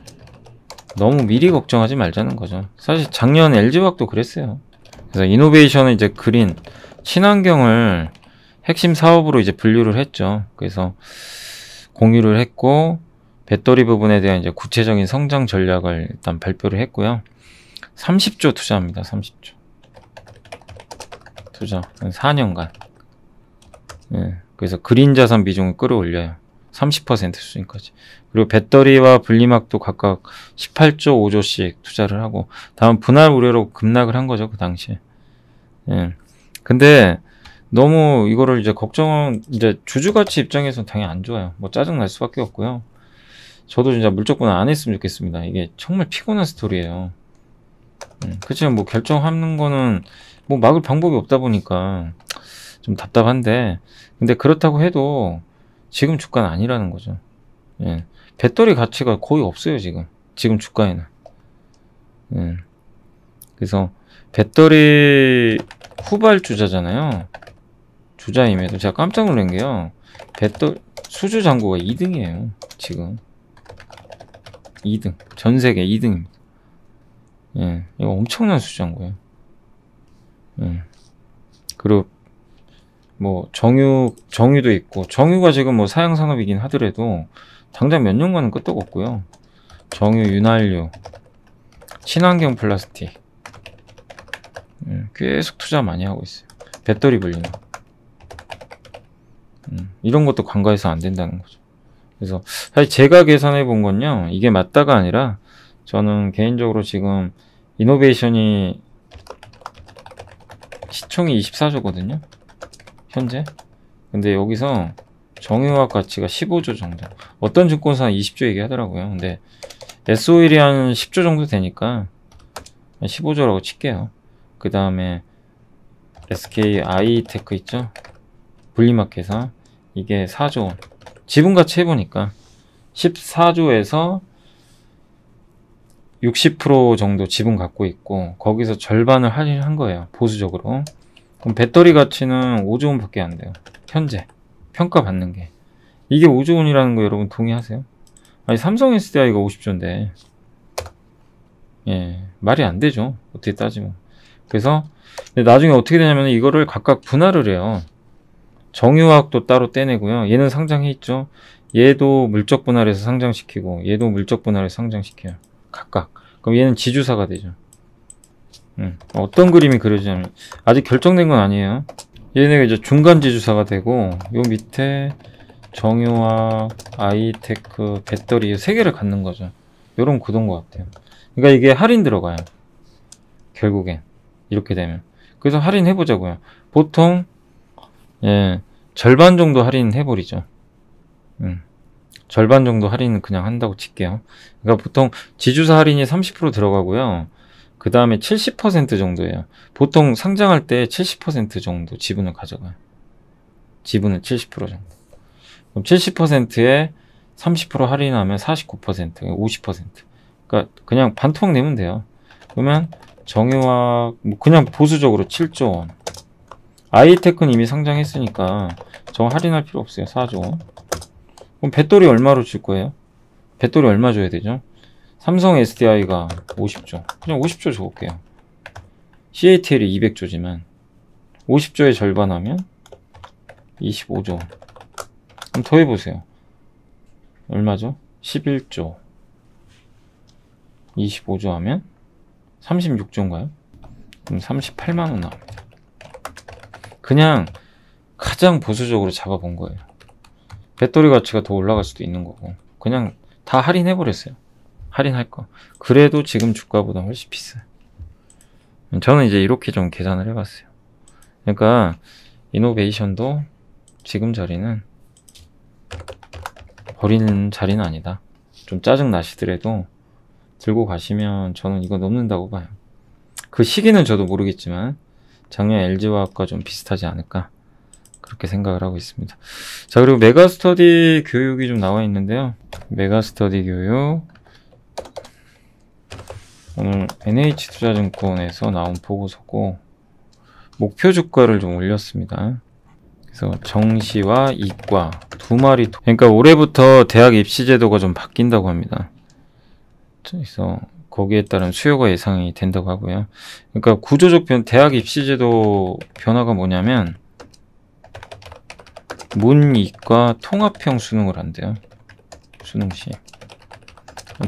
너무 미리 걱정하지 말자는 거죠. 사실 작년 LG화학도 그랬어요. 그래서 이노베이션은 이제 그린, 친환경을 핵심 사업으로 이제 분류를 했죠. 그래서 공유를 했고, 배터리 부분에 대한 이제 구체적인 성장 전략을 일단 발표를 했고요. 30조 투자합니다. 30조. 투자. 4년간. 예, 그래서 그린 자산 비중을 끌어올려요. 30% 수준까지. 그리고 배터리와 분리막도 각각 18조, 5조씩 투자를 하고, 다음 분할 우려로 급락을 한 거죠, 그 당시에. 예. 근데 너무 이거를 이제 이제 주주가치 입장에서는 당연히 안 좋아요. 뭐 짜증 날 수밖에 없고요. 저도 진짜 물적 분할 안 했으면 좋겠습니다. 이게 정말 피곤한 스토리예요. 그치만 뭐 결정하는 거는 뭐 막을 방법이 없다 보니까 좀 답답한데, 근데 그렇다고 해도 지금 주가는 아니라는 거죠. 예. 배터리 가치가 거의 없어요, 지금 주가에는. 예. 그래서 배터리 후발주자잖아요. 주자임에도 제가 깜짝 놀란 게요. 수주 잔고가 2등이에요, 지금. 2등. 전 세계 2등입니다. 예. 이거 엄청난 수주 잔고예요. 예. 그리고 뭐 정유도 있고, 정유가 지금 뭐 사양 산업이긴 하더라도 당장 몇 년간은 끄떡 없고요. 정유, 윤활유, 친환경 플라스틱, 계속 투자 많이 하고 있어요. 배터리 분리는 이런 것도 간과해서 안 된다는 거죠. 그래서 사실 제가 계산해 본 건요, 이게 맞다가 아니라 저는 개인적으로 지금 이노베이션이 시총이 24조거든요 현재. 근데 여기서 정유화학 가치가 15조 정도, 어떤 증권사는 20조 얘기하더라고요. 근데 S-오일이 한 10조 정도 되니까 15조라고 칠게요. 그 다음에 SK 아이테크 있죠, 분리마켓사, 이게 4조 원. 지분가치 해보니까 14조에서 60% 정도 지분 갖고 있고, 거기서 절반을 할인한 거예요, 보수적으로. 그럼 배터리 가치는 5조 원 밖에 안 돼요, 현재 평가받는 게. 이게 5조 원이라는 거 여러분 동의하세요? 아니, 삼성 SDI가 50조인데 예, 말이 안 되죠, 어떻게 따지면. 그래서 나중에 어떻게 되냐면 이거를 각각 분할을 해요. 정유화학도 따로 떼내고요. 얘는 상장해 있죠. 얘도 물적 분할해서 상장시키고, 얘도 물적 분할해서 상장시켜요, 각각. 그럼 얘는 지주사가 되죠. 어떤 그림이 그려지냐면, 아직 결정된 건 아니에요. 얘네가 이제 중간 지주사가 되고, 요 밑에 정유화학, 아이테크, 배터리 3개를 갖는 거죠. 요런 구도인 것 같아요. 그러니까 이게 할인 들어가요, 결국엔. 이렇게 되면. 그래서 할인해보자고요. 보통 예, 절반 정도 할인해버리죠. 절반 정도 할인은 그냥 한다고 칠게요. 그러니까 보통 지주사 할인이 30% 들어가고요. 그 다음에 70% 정도예요. 보통 상장할 때 70% 정도 지분을 가져가요. 지분은 70% 정도. 그럼 70%에 30% 할인하면 49%, 50%. 그러니까 그냥 반토막 내면 돼요. 그러면 정유화 뭐 그냥 보수적으로 7조 원. 아이테크는 이미 상장했으니까 저 할인할 필요 없어요. 4조 원. 그럼 배터리 얼마로 줄 거예요? 배터리 얼마 줘야 되죠? 삼성 SDI가 50조. 그냥 50조 줘볼게요. CATL이 200조지만 50조의 절반 하면 25조. 그럼 더 해보세요. 얼마죠? 11조. 25조 하면 36조인가요? 그럼 38만원 나옵니다. 그냥 가장 보수적으로 잡아본 거예요. 배터리 가치가 더 올라갈 수도 있는 거고 그냥 다 할인해버렸어요. 할인할 거. 그래도 지금 주가보다 훨씬 비싸요. 저는 이제 이렇게 좀 계산을 해봤어요. 그러니까 이노베이션도 지금 자리는 버리는 자리는 아니다. 좀 짜증 나시더라도 들고 가시면 저는 이거 넘는다고 봐요. 그 시기는 저도 모르겠지만 작년 LG화학과 좀 비슷하지 않을까 그렇게 생각을 하고 있습니다. 자, 그리고 메가스터디 교육이 좀 나와 있는데요. 메가스터디 교육 오늘 NH투자증권에서 나온 보고서고 목표 주가를 좀 올렸습니다. 그래서 정시와 이과 두 마리, 그러니까 올해부터 대학 입시 제도가 좀 바뀐다고 합니다. 그래서 거기에 따른 수요가 예상이 된다고 하고요. 그러니까 구조적 대학 입시 제도 변화가 뭐냐면 문, 이과 통합형 수능을 한대요. 수능 시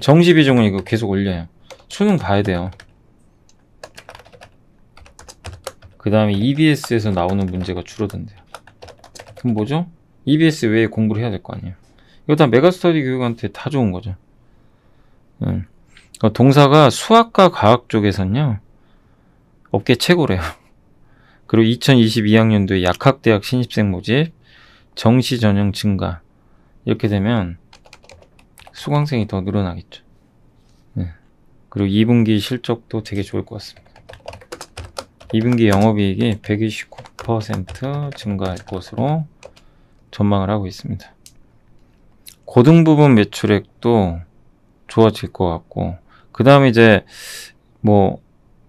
정시 비중은 이거 계속 올려요. 수능 봐야 돼요. 그 다음에 EBS에서 나오는 문제가 줄어든대요. 그럼 뭐죠? EBS 외에 공부를 해야 될 거 아니에요. 이거 다 메가스터디 교육한테 다 좋은 거죠. 동사가 수학과 과학 쪽에서는요 업계 최고래요. 그리고 2022학년도에 약학대학 신입생 모집, 정시 전형 증가 이렇게 되면 수강생이 더 늘어나겠죠. 그리고 2분기 실적도 되게 좋을 것 같습니다. 2분기 영업이익이 129% 증가할 것으로 전망을 하고 있습니다. 고등부분 매출액도 좋아질 것 같고 그 다음에 이제 뭐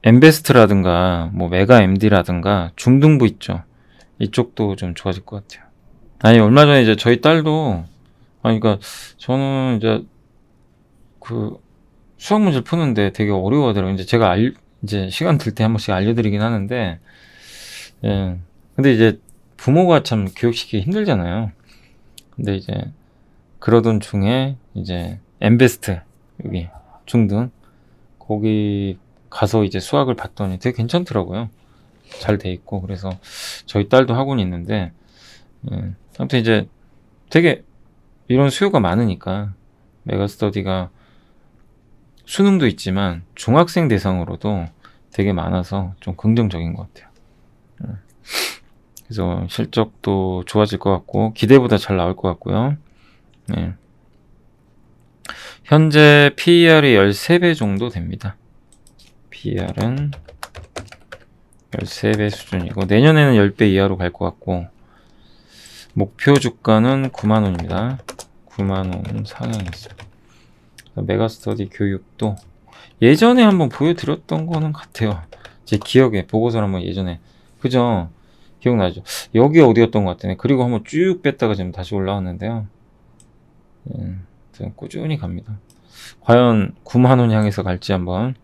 엠베스트라든가 뭐 메가 MD라든가 중등부 있죠. 이쪽도 좀 좋아질 것 같아요. 아니 얼마 전에 이제 저희 딸도 그러니까 저는 이제 그 수학 문제를 푸는데 되게 어려워하더라고요. 이제 제가 이제 시간 들 때 한 번씩 알려드리긴 하는데, 예. 근데 이제 부모가 참 교육시키기 힘들잖아요. 근데 이제 그러던 중에 이제 엠베스트 여기 중등 거기 가서 이제 수학을 봤더니 되게 괜찮더라고요. 잘 돼 있고 그래서 저희 딸도 학원이 있는데, 예. 아무튼 이제 되게 이런 수요가 많으니까 메가스터디가 수능도 있지만 중학생 대상으로도 되게 많아서 좀 긍정적인 것 같아요. 그래서 실적도 좋아질 것 같고 기대보다 잘 나올 것 같고요. 네. 현재 PER이 13배 정도 됩니다. PER은 13배 수준이고 내년에는 10배 이하로 갈 것 같고 목표 주가는 9만원입니다. 9만원 상향이 있습니다. 메가스터디 교육도 예전에 한번 보여드렸던 거는 같아요. 제 기억에 보고서를 한번 예전에 그죠? 기억나죠? 여기 어디였던 것 같네. 그리고 한번 쭉 뺐다가 지금 다시 올라왔는데요. 꾸준히 갑니다. 과연 9만원 향해서 갈지 한번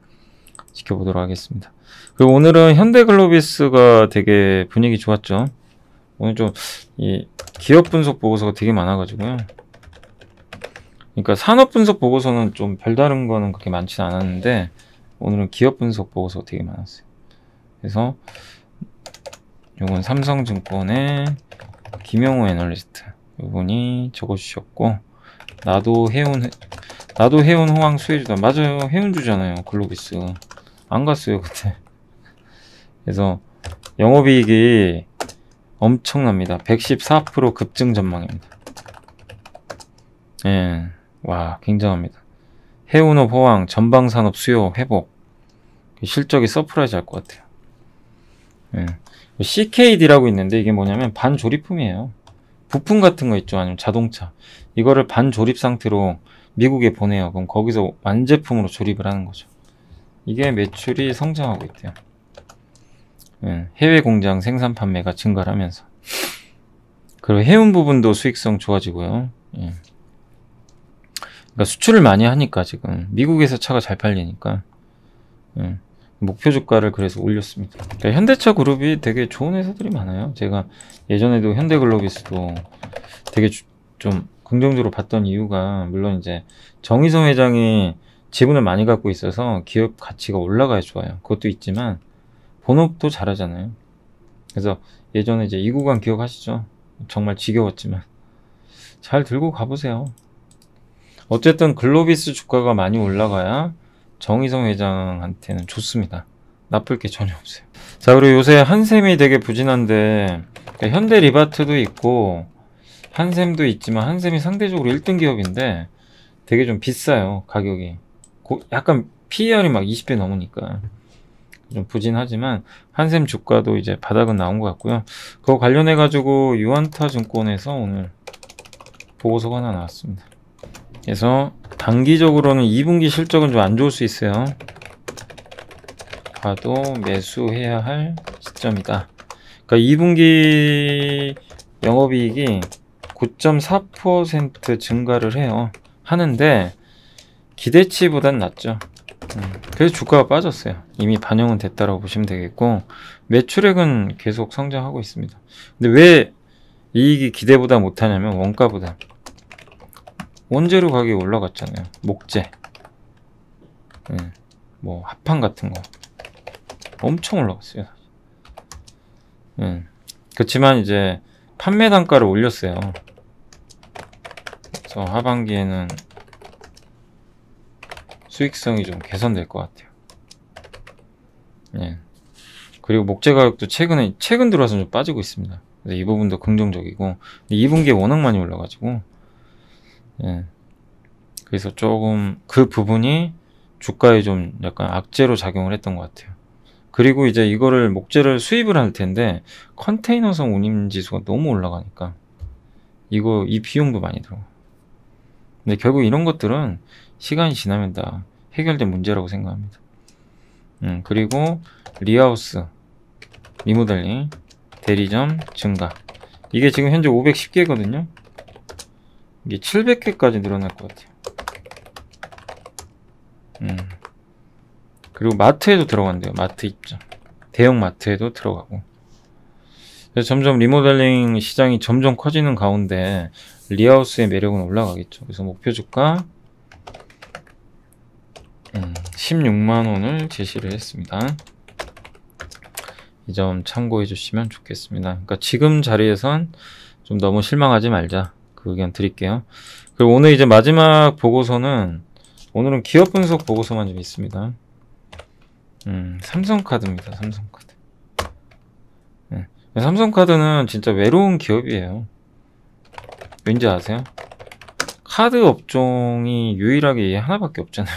지켜보도록 하겠습니다. 그리고 오늘은 현대글로비스가 되게 분위기 좋았죠. 오늘 좀 이 기업 분석 보고서가 되게 많아가지고요. 그러니까 산업 분석 보고서는 좀 별다른 거는 그렇게 많지는 않았는데 오늘은 기업 분석 보고서 되게 많았어요. 그래서 요건 삼성증권의 김영호 애널리스트 이분이 적어주셨고 나도 해운 호황 수혜주다. 맞아요. 해운주잖아요. 글로비스 안 갔어요 그때. 그래서 영업이익이 엄청납니다. 114% 급증 전망입니다. 예, 와 굉장합니다. 해운업 호황, 전방산업 수요 회복, 실적이 서프라이즈 할 것 같아요. 예. CKD라고 있는데 이게 뭐냐면 반조리품이에요. 부품 같은 거 있죠. 아니면 자동차. 이거를 반조립 상태로 미국에 보내요. 그럼 거기서 완제품으로 조립을 하는 거죠. 이게 매출이 성장하고 있대요. 예, 해외 공장 생산 판매가 증가를 하면서. 그리고 해운 부분도 수익성 좋아지고요. 예. 그러니까 수출을 많이 하니까 지금 미국에서 차가 잘 팔리니까 예. 목표 주가를 그래서 올렸습니다. 그러니까 현대차 그룹이 되게 좋은 회사들이 많아요. 제가 예전에도 현대글로비스도 되게 좀 긍정적으로 봤던 이유가, 물론 이제 정의성 회장이 지분을 많이 갖고 있어서 기업 가치가 올라가야 좋아요. 그것도 있지만 본업도 잘하잖아요. 그래서 예전에 이제 이 구간 기억하시죠? 정말 지겨웠지만 잘 들고 가보세요. 어쨌든 글로비스 주가가 많이 올라가야 정의성 회장한테는 좋습니다. 나쁠 게 전혀 없어요. 자, 그리고 요새 한샘이 되게 부진한데, 그러니까 현대 리바트도 있고 한샘도 있지만 한샘이 상대적으로 1등 기업인데 되게 좀 비싸요. 가격이 약간 PER이 막 20배 넘으니까 좀 부진하지만 한샘 주가도 이제 바닥은 나온 것 같고요. 그거 관련해 가지고 유안타 증권에서 오늘 보고서가 하나 나왔습니다. 그래서 단기적으로는 2분기 실적은 좀 안 좋을 수 있어요. 봐도 매수해야 할 시점이다. 그러니까 2분기 영업이익이 9.4% 증가를 해요. 하는데 기대치보단 낮죠. 그래서 주가가 빠졌어요. 이미 반영은 됐다라고 보시면 되겠고, 매출액은 계속 성장하고 있습니다. 근데 왜 이익이 기대보다 못하냐면 원가보다. 원재료 가격이 올라갔잖아요. 목재, 뭐 합판 같은 거 엄청 올라갔어요. 그렇지만 이제 판매 단가를 올렸어요. 그래서 하반기에는 수익성이 좀 개선될 것 같아요. 예. 그리고 목재 가격도 최근 들어와서 좀 빠지고 있습니다. 그래서 이 부분도 긍정적이고, 2분기에 워낙 많이 올라가지고, 예. 그래서 조금 그 부분이 주가에 좀 약간 악재로 작용을 했던 것 같아요. 그리고 이제 이거를 목재를 수입을 할 텐데 컨테이너성 운임 지수가 너무 올라가니까 이 비용도 많이 들어가요. 근데 결국 이런 것들은 시간이 지나면 다 해결된 문제라고 생각합니다. 그리고 리하우스, 리모델링, 대리점 증가. 이게 지금 현재 510개거든요. 이게 700개까지 늘어날 것 같아요. 그리고 마트에도 들어간대요. 마트 입장. 대형 마트에도 들어가고. 그래서 점점 리모델링 시장이 점점 커지는 가운데 리하우스의 매력은 올라가겠죠. 그래서 목표 주가 16만원을 제시를 했습니다. 이 점 참고해 주시면 좋겠습니다. 그러니까 지금 자리에선 좀 너무 실망하지 말자, 그 의견 드릴게요. 그리고 오늘 이제 마지막 보고서는, 오늘은 기업 분석 보고서만 좀 있습니다. 삼성카드입니다. 삼성카드. 삼성카드는 진짜 외로운 기업이에요. 왠지 아세요? 카드 업종이 유일하게 하나밖에 없잖아요.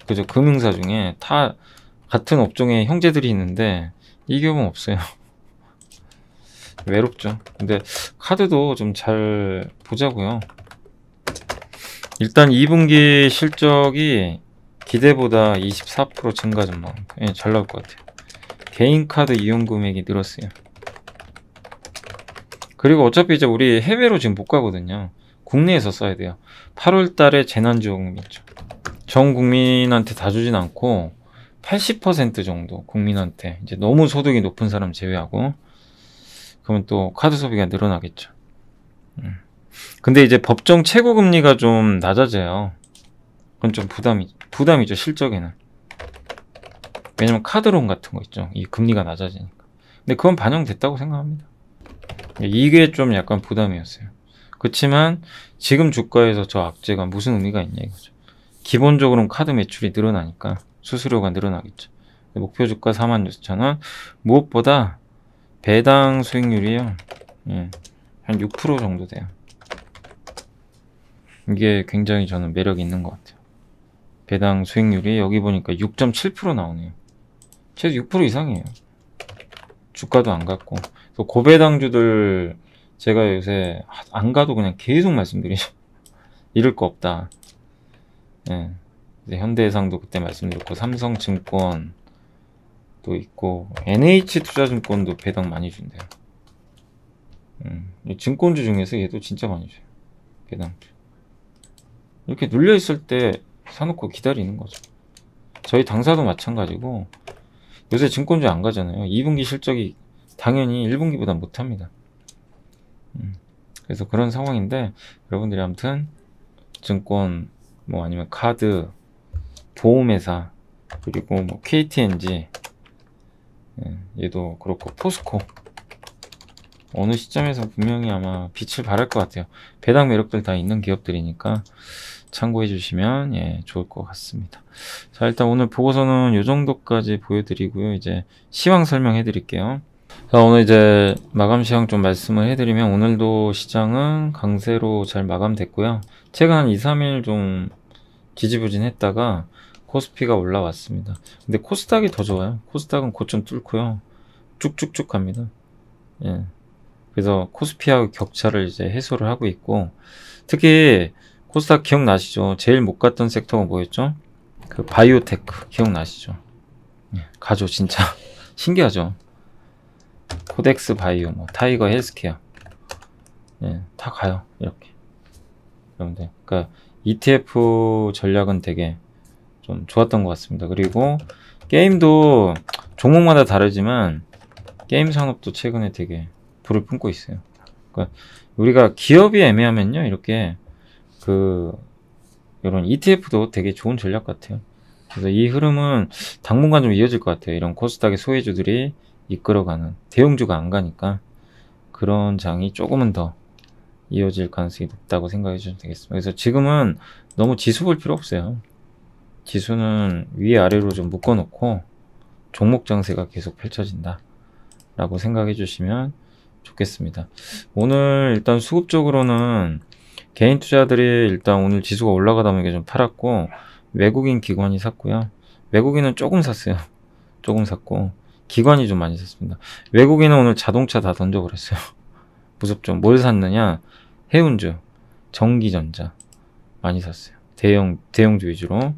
그죠? 금융사 중에 다 같은 업종의 형제들이 있는데 이 기업은 없어요. 외롭죠. 근데 카드도 좀 잘 보자고요. 일단 2분기 실적이 기대보다 24% 증가 전망. 예, 잘 나올 것 같아요. 개인 카드 이용 금액이 늘었어요. 그리고 어차피 이제 우리 해외로 지금 못 가거든요. 국내에서 써야 돼요. 8월 달에 재난지원금 있죠. 전 국민한테 다 주진 않고 80% 정도 국민한테, 이제 너무 소득이 높은 사람 제외하고, 그러면 또 카드 소비가 늘어나겠죠. 근데 이제 법정 최고 금리가 좀 낮아져요. 그건 좀 부담이죠, 실적에는. 왜냐면 카드론 같은 거 있죠. 이 금리가 낮아지니까. 근데 그건 반영됐다고 생각합니다. 이게 좀 약간 부담이었어요. 그렇지만 지금 주가에서 저 악재가 무슨 의미가 있냐 이거죠. 기본적으로는 카드 매출이 늘어나니까 수수료가 늘어나겠죠. 목표 주가 46,000원. 무엇보다 배당 수익률이요, 한 6% 정도 돼요. 이게 굉장히 저는 매력이 있는 것 같아요. 배당 수익률이 여기 보니까 6.7% 나오네요. 최소 6% 이상이에요. 주가도 안 갔고. 고배당주들 제가 요새 안 가도 그냥 계속 말씀드리죠. 잃을 거 없다. 예. 이제 현대해상도 그때 말씀드렸고, 삼성증권 또 있고, NH투자증권도 배당 많이 준대요. 이 증권주 중에서 얘도 진짜 많이 줘요. 배당주. 이렇게 눌려있을 때 사놓고 기다리는 거죠. 저희 당사도 마찬가지고, 요새 증권주 안 가잖아요. 2분기 실적이 당연히 1분기보다 못합니다. 그래서 그런 상황인데, 여러분들이 아무튼 증권, 뭐 아니면 카드, 보험회사, 그리고 뭐 KTNG, 얘도 그렇고 포스코, 어느 시점에서 분명히 아마 빛을 발할 것 같아요. 배당 매력들 다 있는 기업들이니까 참고해 주시면 좋을 것 같습니다. 자, 일단 오늘 보고서는 이 정도까지 보여드리고요. 이제 시황 설명해 드릴게요. 자, 오늘 이제 마감 시황 좀 말씀을 해드리면, 오늘도 시장은 강세로 잘 마감됐고요. 최근 한 2, 3일 좀 지지부진했다가 코스피가 올라왔습니다. 근데 코스닥이 더 좋아요. 코스닥은 고점 뚫고요. 쭉쭉쭉 갑니다. 예. 그래서 코스피하고 격차를 이제 해소를 하고 있고, 특히 코스닥 기억나시죠? 제일 못 갔던 섹터가 뭐였죠? 그 바이오테크 기억나시죠? 예, 가죠 진짜. 신기하죠? 코덱스 바이오, 뭐 타이거 헬스케어, 예, 다 가요 이렇게. 여러분들, 그러니까 ETF 전략은 되게 좀 좋았던 것 같습니다. 그리고 게임도 종목마다 다르지만 게임 산업도 최근에 되게 불을 뿜고 있어요. 그러니까 우리가 기업이 애매하면요, 이렇게 이런 ETF도 되게 좋은 전략 같아요. 그래서 이 흐름은 당분간 좀 이어질 것 같아요. 이런 코스닥의 소외주들이 이끌어가는, 대형주가 안 가니까 그런 장이 조금은 더 이어질 가능성이 높다고 생각해 주시면 되겠습니다. 그래서 지금은 너무 지수 볼 필요 없어요. 지수는 위아래로 좀 묶어 놓고 종목 장세가 계속 펼쳐진다 라고 생각해 주시면 좋겠습니다. 오늘 일단 수급적으로는 개인 투자들이 일단 오늘 지수가 올라가다 보니까 좀 팔았고, 외국인 기관이 샀고요. 외국인은 조금 샀어요. 조금 샀고, 기관이 좀 많이 샀습니다. 외국인은 오늘 자동차 다 던져버렸어요. 무섭죠. 뭘 샀느냐? 해운주, 전기전자 많이 샀어요. 대형주 위주로.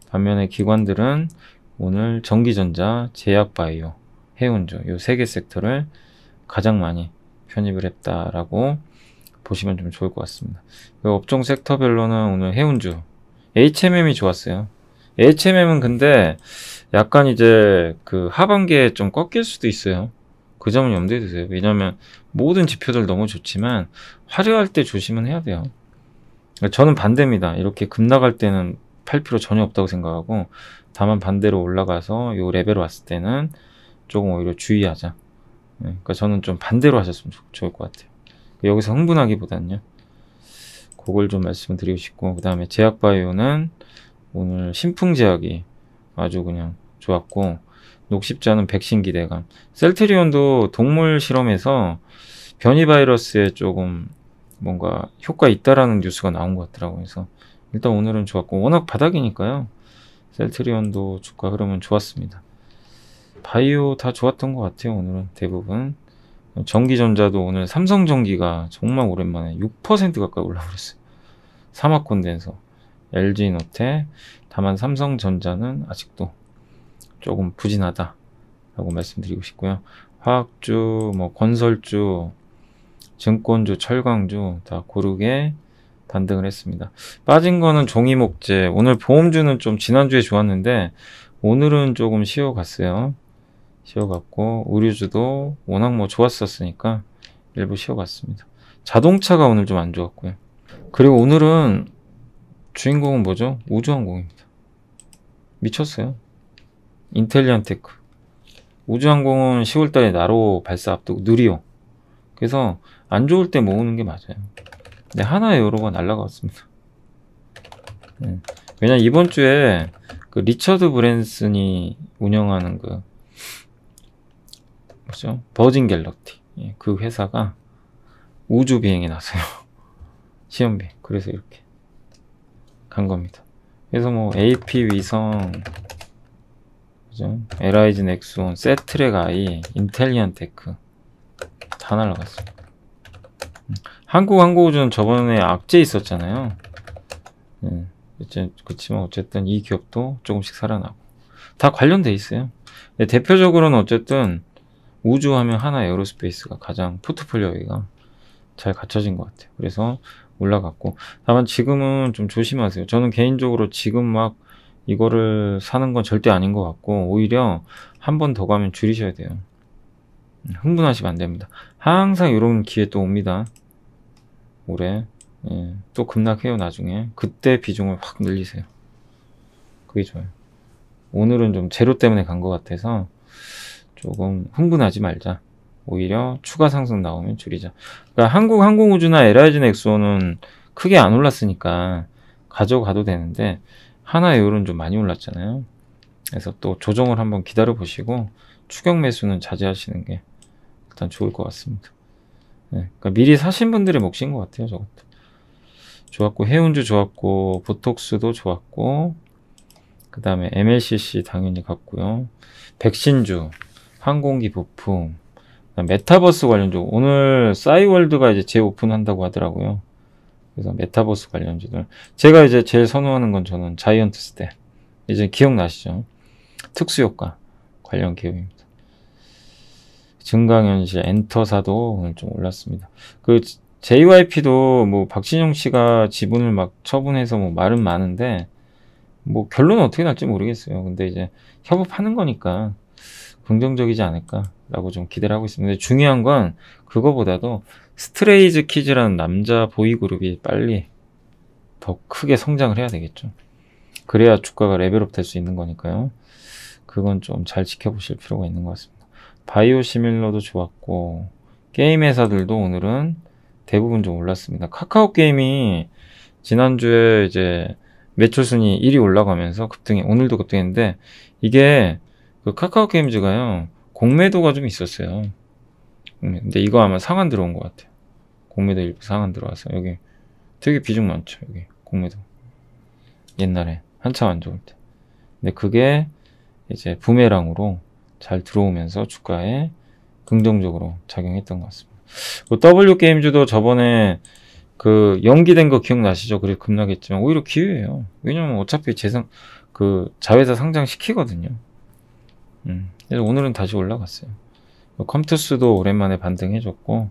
반면에 기관들은 오늘 전기전자, 제약바이오, 해운주 요 세 개 섹터를 가장 많이 편입을 했다라고 보시면 좀 좋을 것 같습니다. 업종 섹터별로는 오늘 해운주, HMM이 좋았어요. HMM은 근데 약간 이제 그 하반기에 좀 꺾일 수도 있어요. 그 점은 염두에 두세요. 왜냐면 모든 지표들 너무 좋지만 화려할 때 조심은 해야 돼요. 저는 반대입니다. 이렇게 급락할 때는 팔 필요 전혀 없다고 생각하고, 다만 반대로 올라가서 요 레벨 왔을 때는 조금 오히려 주의하자. 그러니까 저는 좀 반대로 하셨으면 좋을 것 같아요. 여기서 흥분하기보다는요. 그걸 좀 말씀을 드리고 싶고, 그 다음에 제약바이오는 오늘 신풍제약이 아주 그냥 좋았고, 녹십자는 백신 기대감. 셀트리온도 동물 실험에서 변이 바이러스에 조금 뭔가 효과 있다라는 뉴스가 나온 것 같더라고요. 그래서 일단 오늘은 좋았고, 워낙 바닥이니까요. 셀트리온도 주가 흐름은 좋았습니다. 바이오 다 좋았던 것 같아요. 오늘은 대부분. 전기전자도 오늘 삼성전기가 정말 오랜만에 6% 가까이 올라버렸어요. 사막콘덴서, LG노태. 다만 삼성전자는 아직도 조금 부진하다라고 말씀드리고 싶고요. 화학주, 뭐 건설주, 증권주, 철강주 다 고르게 반등을 했습니다. 빠진 거는 종이목재. 오늘 보험주는 좀 지난주에 좋았는데 오늘은 조금 쉬어갔어요. 쉬어갔고, 의류주도 워낙 뭐 좋았었으니까 일부 쉬어갔습니다. 자동차가 오늘 좀 안 좋았고요. 그리고 오늘은 주인공은 뭐죠? 우주항공입니다. 미쳤어요. 인텔리언테크. 우주항공은 10월달에 나로 발사 앞두고 느리요. 그래서 안 좋을 때 모으는 게 맞아요. 근데 하나의 여로가 날아갔습니다. 왜냐면 이번 주에 그 리처드 브랜슨이 운영하는 그 뭐죠? 버진 갤럭티, 그 회사가 우주 비행에 나서요. 시험 비행. 그래서 이렇게 간 겁니다. 그래서 뭐 AP 위성, 그죠? LIG 넥스온, 세트랙 I, 인텔리언테크 다 날아갔어요. 한국항공우주는 저번에 악재 있었잖아요. 이제 그치만 어쨌든 이 기업도 조금씩 살아나고 다 관련돼 있어요. 대표적으로는 어쨌든 우주하면 하나 에어로스페이스가 가장 포트폴리오가 잘 갖춰진 것 같아요. 그래서 올라갔고, 다만 지금은 좀 조심하세요. 저는 개인적으로 지금 막 이거를 사는 건 절대 아닌 것 같고, 오히려 한 번 더 가면 줄이셔야 돼요. 흥분하시면 안 됩니다. 항상 이런 기회 또 옵니다. 올해 또 급락해요. 나중에 그때 비중을 확 늘리세요. 그게 좋아요. 오늘은 좀 제로 때문에 간 것 같아서 조금 흥분하지 말자. 오히려 추가 상승 나오면 줄이자. 그러니까 한국항공우주나 LIG 넥소는 크게 안 올랐으니까 가져가도 되는데, 하나에어로는 좀 많이 올랐잖아요. 그래서 또 조정을 한번 기다려 보시고 추격 매수는 자제하시는 게 일단 좋을 것 같습니다. 그러니까 미리 사신 분들의 몫인 것 같아요. 저것도 좋았고, 해운주 좋았고, 보톡스도 좋았고, 그 다음에 MLCC 당연히 갔고요. 백신주, 항공기 부품, 메타버스 관련주, 오늘 싸이월드가 이제 재오픈한다고 하더라고요. 그래서 메타버스 관련주들, 제가 이제 제일 선호하는 건 저는 자이언트 때, 이제 기억나시죠? 특수효과 관련 기업입니다. 증강현실, 엔터사도 오늘 좀 올랐습니다. 그 JYP도 뭐 박진영 씨가 지분을 막 처분해서 뭐 말은 많은데, 뭐 결론은 어떻게 날지 모르겠어요. 근데 이제 협업하는 거니까 긍정적이지 않을까라고 좀 기대를 하고 있습니다. 근데 중요한 건 그거보다도 스트레이즈 키즈라는 남자 보이그룹이 빨리 더 크게 성장을 해야 되겠죠. 그래야 주가가 레벨업 될 수 있는 거니까요. 그건 좀 잘 지켜보실 필요가 있는 것 같습니다. 바이오 시밀러도 좋았고, 게임 회사들도 오늘은 대부분 좀 올랐습니다. 카카오 게임이 지난주에 이제 매출 순위 1위 올라가면서 급등이, 오늘도 급등했는데, 이게 그 카카오 게임즈가요, 공매도가 좀 있었어요. 근데 이거 아마 상한 들어온 것 같아요. 공매도 일부 상한 들어와서. 여기 되게 비중 많죠. 여기 공매도. 옛날에 한참 안 좋을 때. 근데 그게 이제 부메랑으로 잘 들어오면서 주가에 긍정적으로 작용했던 것 같습니다. W 게임즈도 저번에 그 연기된 거 기억나시죠? 그래 급락했지만 오히려 기회예요. 왜냐면 어차피 그 자회사 상장 시키거든요. 그래서 오늘은 다시 올라갔어요. 컴투스도 오랜만에 반등해줬고,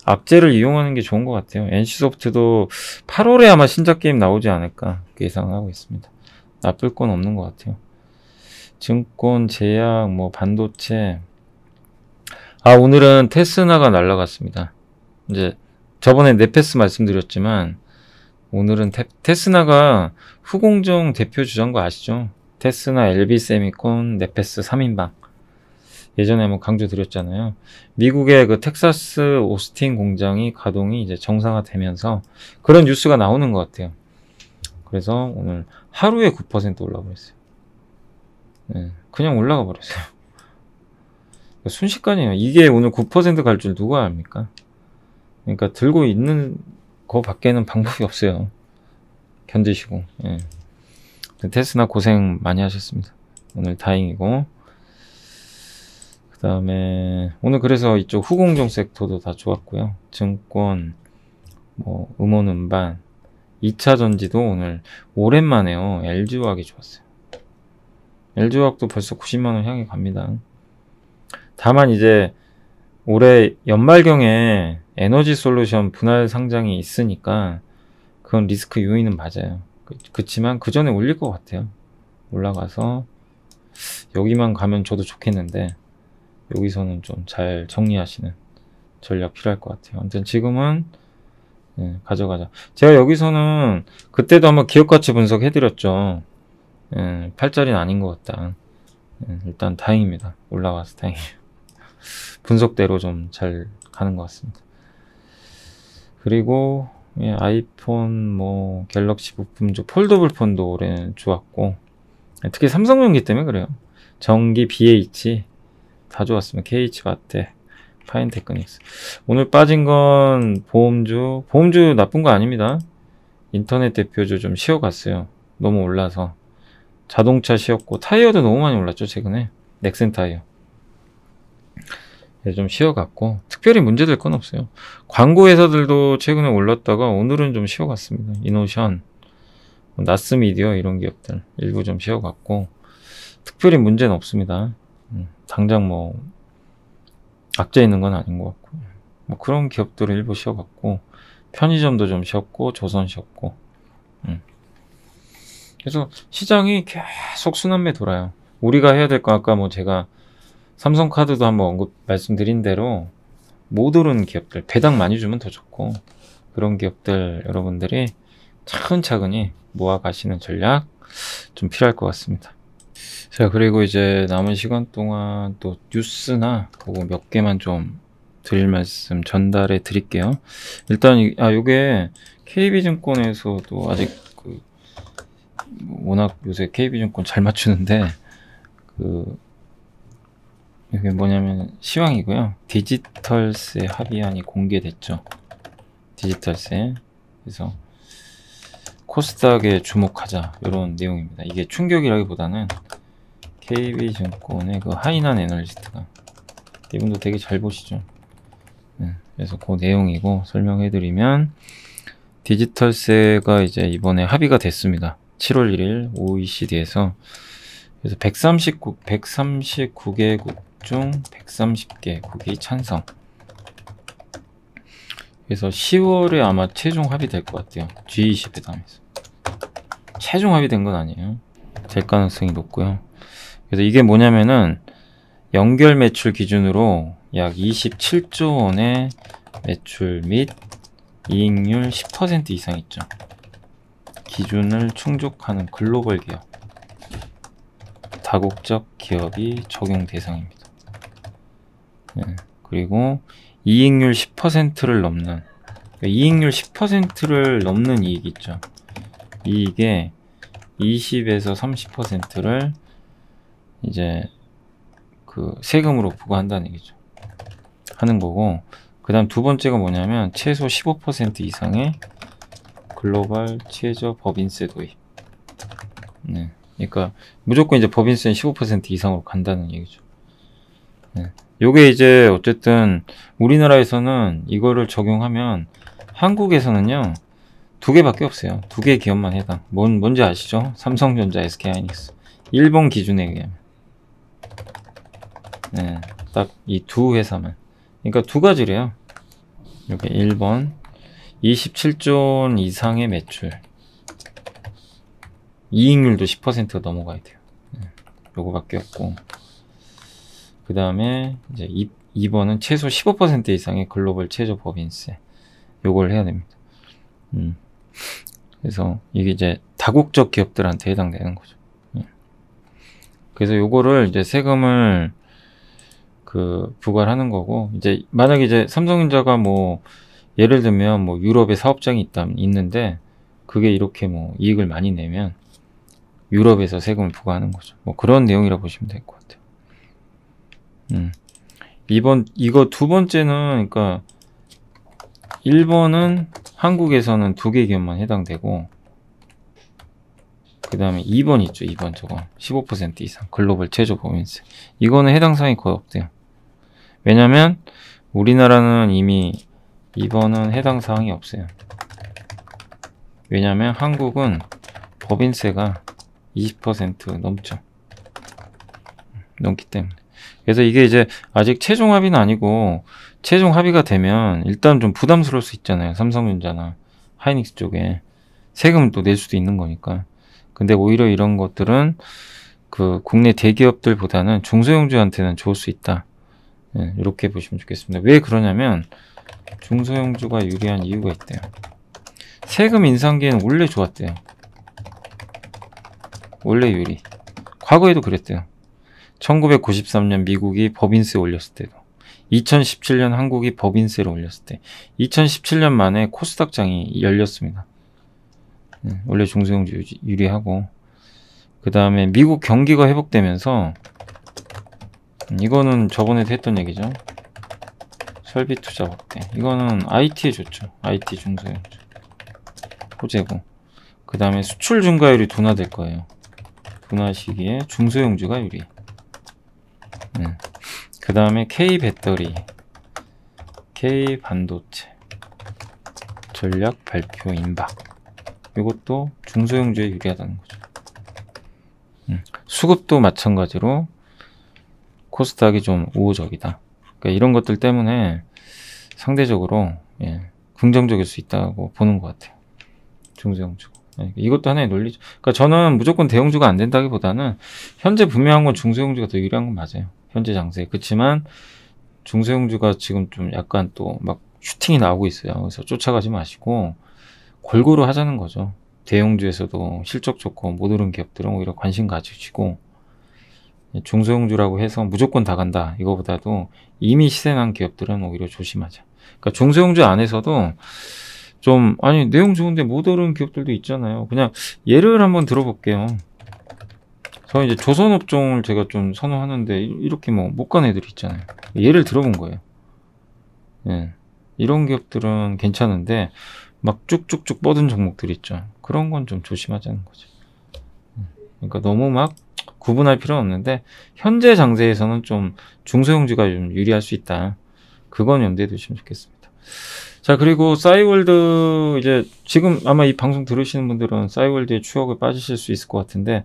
악재를 이용하는 게 좋은 것 같아요. NC소프트도 8월에 아마 신작 게임 나오지 않을까 예상하고 있습니다. 나쁠 건 없는 것 같아요. 증권, 제약, 뭐 반도체. 오늘은 테스나가 날라갔습니다. 이제 저번에 네페스 말씀드렸지만 오늘은 테스나가 후공정 대표 주자인 거 아시죠? 테스나, LB세미콘, 네페스 3인방. 예전에 뭐 강조 드렸잖아요. 미국의 그 텍사스 오스틴 공장이 가동이 이제 정상화되면서 그런 뉴스가 나오는 것 같아요. 그래서 오늘 하루에 9% 올라가 버렸어요. 그냥 올라가 버렸어요. 순식간이에요. 이게 오늘 9% 갈 줄 누가 압니까? 그러니까 들고 있는 거 밖에는 방법이 없어요. 견디시고. 테스나 고생 많이 하셨습니다. 오늘 다행이고. 그 다음에 오늘 그래서 이쪽 후공정 섹터도 다 좋았고요. 증권, 뭐 음원 음반, 2차 전지도 오늘 오랜만에요. LG화학이 좋았어요. LG화학도 벌써 90만원 향해 갑니다. 다만 이제 올해 연말경에 에너지 솔루션 분할 상장이 있으니까 그건 리스크 요인은 맞아요. 그치만 그 전에 올릴 것 같아요. 올라가서 여기만 가면 저도 좋겠는데 여기서는 좀 잘 정리하시는 전략 필요할 것 같아요. 아무튼 지금은 가져가자. 제가 여기서는 그때도 한번 기업가치 분석해드렸죠. 8짜리는 아닌 것 같다. 일단 다행입니다. 올라가서 다행이에요. 분석대로 좀 잘 가는 것 같습니다. 그리고 아이폰, 뭐 갤럭시 부품주, 폴더블 폰도 올해는 좋았고, 특히 삼성전기 때문에 그래요. 전기, BH 다 좋았습니다. KH바텍, 파인테크닉스. 오늘 빠진 건 보험주 나쁜 거 아닙니다. 인터넷 대표주 좀 쉬어갔어요. 너무 올라서. 자동차 쉬었고, 타이어도 너무 많이 올랐죠 최근에. 넥센 타이어. 그래서 좀 쉬어갔고 특별히 문제될 건 없어요. 광고 회사들도 최근에 올랐다가 오늘은 좀 쉬어갔습니다. 이노션, 나스미디어 이런 기업들 일부 좀 쉬어갔고 특별히 문제는 없습니다. 당장 뭐 악재 있는 건 아닌 것 같고 뭐 그런 기업들은 일부 쉬어갔고 편의점도 좀 쉬었고 조선 쉬었고 그래서 시장이 계속 순환매 돌아요. 우리가 해야 될 건 아까 뭐 제가 삼성카드도 한번 말씀드린 대로 못 오른 기업들 배당 많이 주면 더 좋고 그런 기업들 여러분들이 차근차근히 모아 가시는 전략 좀 필요할 것 같습니다. 자, 그리고 이제 남은 시간 동안 또 뉴스나 그거 몇 개만 좀 드릴 말씀 전달해 드릴게요. 일단 요게 KB증권에서도 아직 워낙 요새 KB증권 잘 맞추는데 이게 뭐냐면 시황이고요. 디지털세 합의안이 공개됐죠. 디지털세. 그래서 코스닥에 주목하자 이런 내용입니다. 이게 충격이라기보다는 KB증권의 그 하이난 애널리스트가 이분도 되게 잘 보시죠. 그래서 그 내용이고 설명해드리면 디지털세가 이제 이번에 합의가 됐습니다. 7월 1일 OECD에서 그래서 139개국 중 130개국이 찬성. 그래서 10월에 아마 최종 합의될 것 같아요. G20 회담에서. 최종 합의된 건 아니에요. 될 가능성이 높고요. 그래서 이게 뭐냐면은 연결 매출 기준으로 약 27조 원의 매출 및 이익률 10% 이상 있죠. 기준을 충족하는 글로벌 기업, 다국적 기업이 적용 대상입니다. 그리고 이익률 10%를 넘는, 이익률 10%를 넘는 이익 있죠. 이익의 20에서 30%를 이제 그 세금으로 부과한다는 얘기죠. 하는 거고, 그 다음 두 번째가 뭐냐면 최소 15% 이상의 글로벌 최저 법인세 도입. 그러니까 무조건 이제 법인세는 15% 이상으로 간다는 얘기죠. 요게 이제 어쨌든 우리나라에서는 이거를 적용하면 한국에서는요 2개밖에 없어요. 2개 기업만 해당. 뭔지 아시죠? 삼성전자, SK하이닉스. 일본 기준에 의하면 딱 이 두 회사만. 그러니까 두 가지래요. 이렇게 1번 27조 원 이상의 매출, 이익률도 10%가 넘어가야 돼요. 요거밖에 없고, 그 다음에 이제 2번은 최소 15% 이상의 글로벌 최저 법인세, 요걸 해야 됩니다. 그래서 이게 이제 다국적 기업들한테 해당되는 거죠. 그래서 요거를 이제 세금을 부과를 하는 거고, 이제 만약에 이제 삼성전자가 뭐 예를 들면 뭐 유럽에 사업장이 있는데 그게 이렇게 뭐 이익을 많이 내면 유럽에서 세금을 부과하는 거죠. 뭐 그런 내용이라 보시면 될 것 같아요. 이거 두 번째는, 그러니까 1번은 한국에서는 2개 기업만 해당되고, 그 다음에 2번 있죠. 2번 저거 15% 이상 글로벌 최저 법인세, 이거는 해당 사항이 거의 없대요. 왜냐면 우리나라는 이미 2번은 해당 사항이 없어요. 왜냐면 한국은 법인세가 20% 넘죠. 넘기 때문에. 그래서 이게 이제 아직 최종 합의는 아니고, 최종 합의가 되면 일단 좀 부담스러울 수 있잖아요. 삼성전자나 하이닉스 쪽에 세금을 또 낼 수도 있는 거니까. 근데 오히려 이런 것들은 그 국내 대기업들보다는 중소형주한테는 좋을 수 있다. 이렇게 보시면 좋겠습니다. 왜 그러냐면 중소형주가 유리한 이유가 있대요. 세금 인상기에는 원래 좋았대요. 원래 유리. 과거에도 그랬대요. 1993년 미국이 법인세 올렸을 때도, 2017년 한국이 법인세를 올렸을 때, 2017년 만에 코스닥장이 열렸습니다. 원래 중소형주 유리하고, 그 다음에 미국 경기가 회복되면서, 이거는 저번에도 했던 얘기죠. 설비 투자 확대. 이거는 IT에 좋죠. IT 중소형주. 호재고. 그 다음에 수출 증가율이 둔화될 거예요. 둔화 시기에 중소형주가 유리. 그 다음에 K 배터리, K 반도체, 전략 발표 임박. 이것도 중소형주에 유리하다는 거죠. 수급도 마찬가지로 코스닥이 좀 우호적이다. 그러니까 이런 것들 때문에 상대적으로 긍정적일 수 있다고 보는 것 같아요. 중소형주. 이것도 하나의 논리죠. 그러니까 저는 무조건 대형주가 안 된다기보다는 현재 분명한 건 중소형주가 더 유리한 건 맞아요. 현재 장세에. 그렇지만 중소형주가 지금 좀 약간 또 막 슈팅이 나오고 있어요. 그래서 쫓아가지 마시고 골고루 하자는 거죠. 대형주에서도 실적 좋고 못 오른 기업들은 오히려 관심 가지시고, 중소형주라고 해서 무조건 다 간다 이거보다도 이미 시세난 기업들은 오히려 조심하자. 그러니까 중소형주 안에서도 좀 아니 내용 좋은데 못 오른 기업들도 있잖아요. 그냥 예를 한번 들어볼게요. 저 이제 조선업종을 제가 좀 선호하는데 이렇게 뭐 못 간 애들이 있잖아요. 예를 들어본 거예요. 이런 기업들은 괜찮은데 막 쭉쭉쭉 뻗은 종목들 있죠. 그런 건 좀 조심하자는 거죠. 그러니까 너무 막 구분할 필요는 없는데 현재 장세에서는 좀 중소형주가 좀 유리할 수 있다. 그건 염두에 두시면 좋겠습니다. 자, 그리고 싸이월드, 이제 지금 아마 이 방송 들으시는 분들은 싸이월드의 추억에 빠지실 수 있을 것 같은데,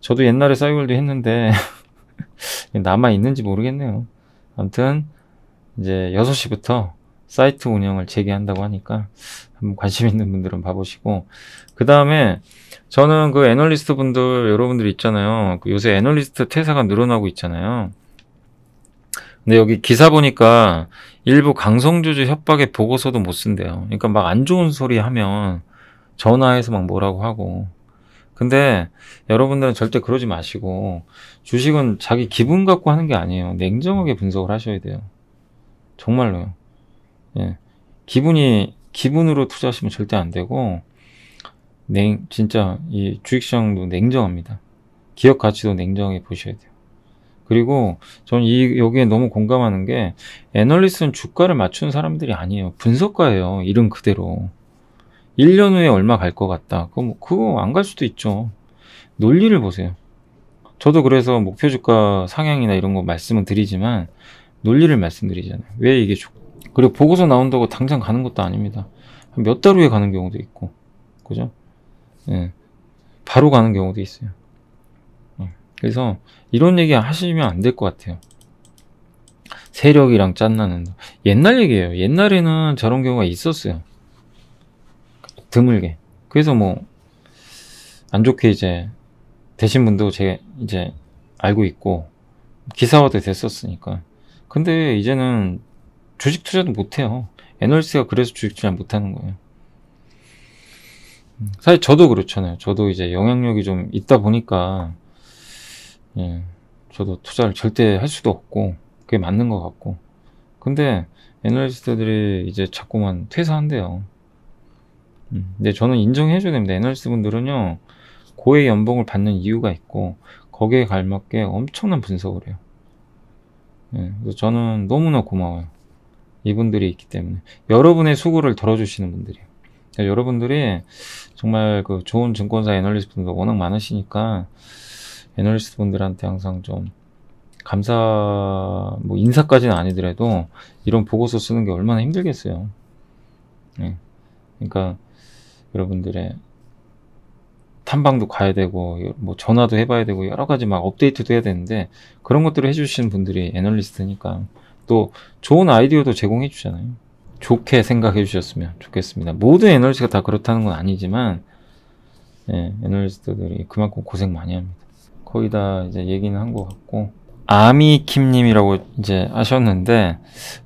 저도 옛날에 싸이월드 했는데 남아 있는지 모르겠네요. 아무튼 이제 6시부터 사이트 운영을 재개한다고 하니까 한번 관심 있는 분들은 봐보시고, 그 다음에 저는 그 애널리스트 분들, 여러분들 있잖아요. 요새 애널리스트 퇴사가 늘어나고 있잖아요. 근데 여기 기사 보니까 일부 강성주주 협박에 보고서도 못 쓴대요. 그러니까 막 안 좋은 소리 하면 전화해서 막 뭐라고 하고. 근데 여러분들은 절대 그러지 마시고, 주식은 자기 기분 갖고 하는 게 아니에요. 냉정하게 분석을 하셔야 돼요. 정말로요. 기분으로 투자하시면 절대 안 되고, 진짜 이 주식시장도 냉정합니다. 기업 가치도 냉정하게 보셔야 돼요. 그리고 저는 여기에 너무 공감하는 게, 애널리스트는 주가를 맞추는 사람들이 아니에요. 분석가예요. 이름 그대로. 1년 후에 얼마 갈 것 같다. 그거 안 갈 수도 있죠. 논리를 보세요. 저도 그래서 목표 주가 상향이나 이런 거 말씀은 드리지만 논리를 말씀드리잖아요. 왜 이게 그리고 보고서 나온다고 당장 가는 것도 아닙니다. 몇 달 후에 가는 경우도 있고, 그죠? 바로 가는 경우도 있어요. 그래서 이런 얘기 하시면 안 될 것 같아요. 세력이랑 짠나는 옛날 얘기예요. 옛날에는 저런 경우가 있었어요. 드물게. 그래서 뭐 안 좋게 이제 되신 분도 제가 이제 알고 있고 기사화도 됐었으니까. 근데 이제는 주식 투자도 못해요. 애널리스트가 그래서 주식 투자 못하는 거예요. 사실 저도 그렇잖아요. 저도 이제 영향력이 좀 있다 보니까 저도 투자를 절대 할 수도 없고 그게 맞는 것 같고. 근데 애널리스트들이 이제 자꾸만 퇴사한대요. 근데 저는 인정해줘야 됩니다. 애널리스트 분들은요, 고액 연봉을 받는 이유가 있고 거기에 걸맞게 엄청난 분석을 해요. 그래서 저는 너무나 고마워요. 이분들이 있기 때문에. 여러분의 수고를 덜어주시는 분들이에요. 그러니까 여러분들이 정말 그 좋은 증권사 애널리스트 분들 워낙 많으시니까 애널리스트 분들한테 항상 좀 감사, 뭐 인사까지는 아니더라도 이런 보고서 쓰는 게 얼마나 힘들겠어요. 그러니까 여러분들의 탐방도 가야 되고 뭐 전화도 해봐야 되고 여러 가지 막 업데이트도 해야 되는데 그런 것들을 해주시는 분들이 애널리스트니까 또 좋은 아이디어도 제공해 주잖아요. 좋게 생각해 주셨으면 좋겠습니다. 모든 애널리스트가 다 그렇다는 건 아니지만 애널리스트들이 그만큼 고생 많이 합니다. 거의 다 이제 얘기는 한 것 같고, 아미킴님이라고 이제 하셨는데,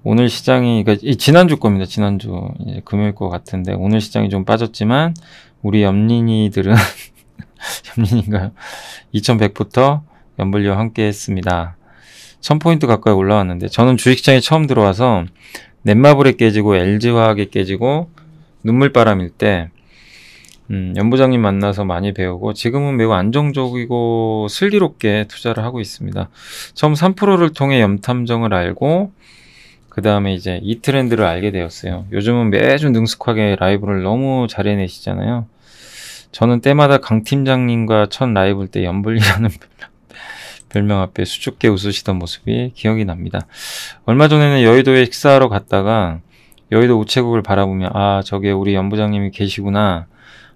오늘 시장이, 그러니까 지난주 겁니다. 지난주 이제 금요일 것 같은데 오늘 시장이 좀 빠졌지만 우리 염린이들은 염린인가요? 2100부터 연불리와 함께 했습니다. 1000포인트 가까이 올라왔는데, 저는 주식시장에 처음 들어와서 넷마블에 깨지고 LG화학에 깨지고 눈물바람일 때 연부장님 만나서 많이 배우고 지금은 매우 안정적이고 슬기롭게 투자를 하고 있습니다. 처음 3%를 통해 염탐정을 알고 그 다음에 이제 이 트렌드를 알게 되었어요. 요즘은 매주 능숙하게 라이브를 너무 잘 해내시잖아요. 저는 때마다 강 팀장님과 첫 라이브일 때 연불리라는 별명 앞에 수줍게 웃으시던 모습이 기억이 납니다. 얼마 전에는 여의도에 식사하러 갔다가 여의도 우체국을 바라보며 아 저게 우리 연부장님이 계시구나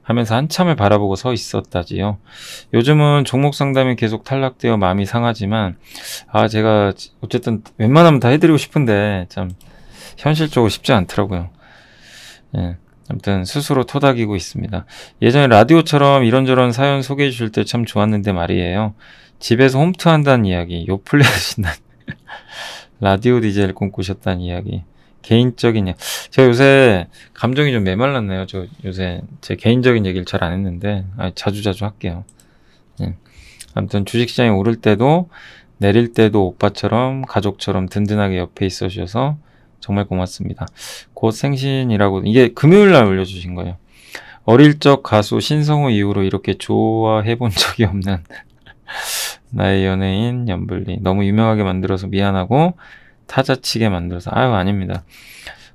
하면서 한참을 바라보고 서 있었다지요. 요즘은 종목 상담이 계속 탈락되어 마음이 상하지만 아 제가 어쨌든 웬만하면 다 해드리고 싶은데 참 현실적으로 쉽지 않더라고요. 예. 아무튼 스스로 토닥이고 있습니다. 예전에 라디오처럼 이런저런 사연 소개해 주실 때 참 좋았는데 말이에요. 집에서 홈트 한다는 이야기, 요플레 하신다는 라디오 DJ를 꿈꾸셨다는 이야기. 개인적인 제가 요새 감정이 좀 메말랐네요. 저 요새 제 개인적인 얘기를 잘 안 했는데 자주자주 할게요. 예. 아무튼 주식시장이 오를 때도 내릴 때도 오빠처럼 가족처럼 든든하게 옆에 있어 주셔서 정말 고맙습니다. 곧 생신이라고 이게 금요일날 올려주신 거예요. 어릴 적 가수 신성우 이후로 이렇게 좋아해 본 적이 없는 나의 연예인 연블리 너무 유명하게 만들어서 미안하고 타자치게 만들어서 아유 아닙니다.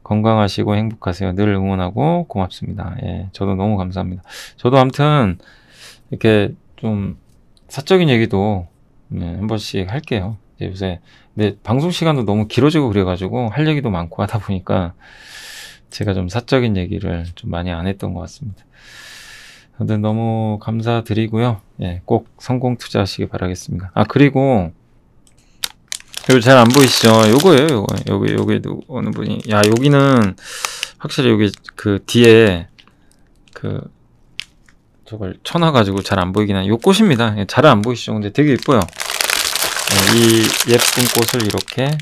건강하시고 행복하세요. 늘 응원하고 고맙습니다. 예, 저도 너무 감사합니다. 저도 아무튼 이렇게 좀 사적인 얘기도 한 번씩 할게요. 이제 요새 근데 방송 시간도 너무 길어지고 그래가지고 할 얘기도 많고 하다 보니까 제가 좀 사적인 얘기를 좀 많이 안 했던 것 같습니다. 아무튼 너무 감사드리고요. 예, 꼭 성공 투자하시기 바라겠습니다. 아 그리고 여기 잘 안 보이시죠? 요거예요, 요거. 여기 어느 분이. 야, 여기는 확실히 여기 그 뒤에 그 저걸 쳐놔가지고 잘 안 보이긴 한 요 꽃입니다. 예, 잘 안 보이시죠? 근데 되게 예뻐요. 예, 이 예쁜 꽃을 이렇게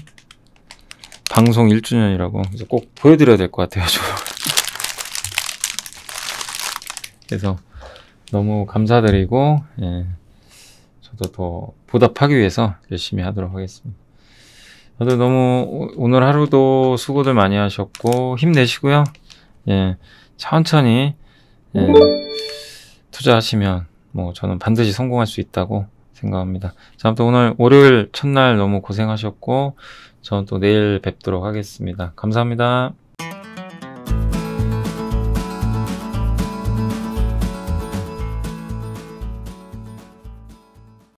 방송 1주년이라고 그래서 꼭 보여드려야 될 것 같아요. 그래서 너무 감사드리고 예, 저도 더 보답하기 위해서 열심히 하도록 하겠습니다. 저도 너무 오늘 하루도 수고들 많이 하셨고 힘내시고요. 예, 천천히 예, 투자하시면 뭐 저는 반드시 성공할 수 있다고 생각합니다. 자, 아무튼 오늘 월요일 첫날 너무 고생하셨고 저는 또 내일 뵙도록 하겠습니다. 감사합니다.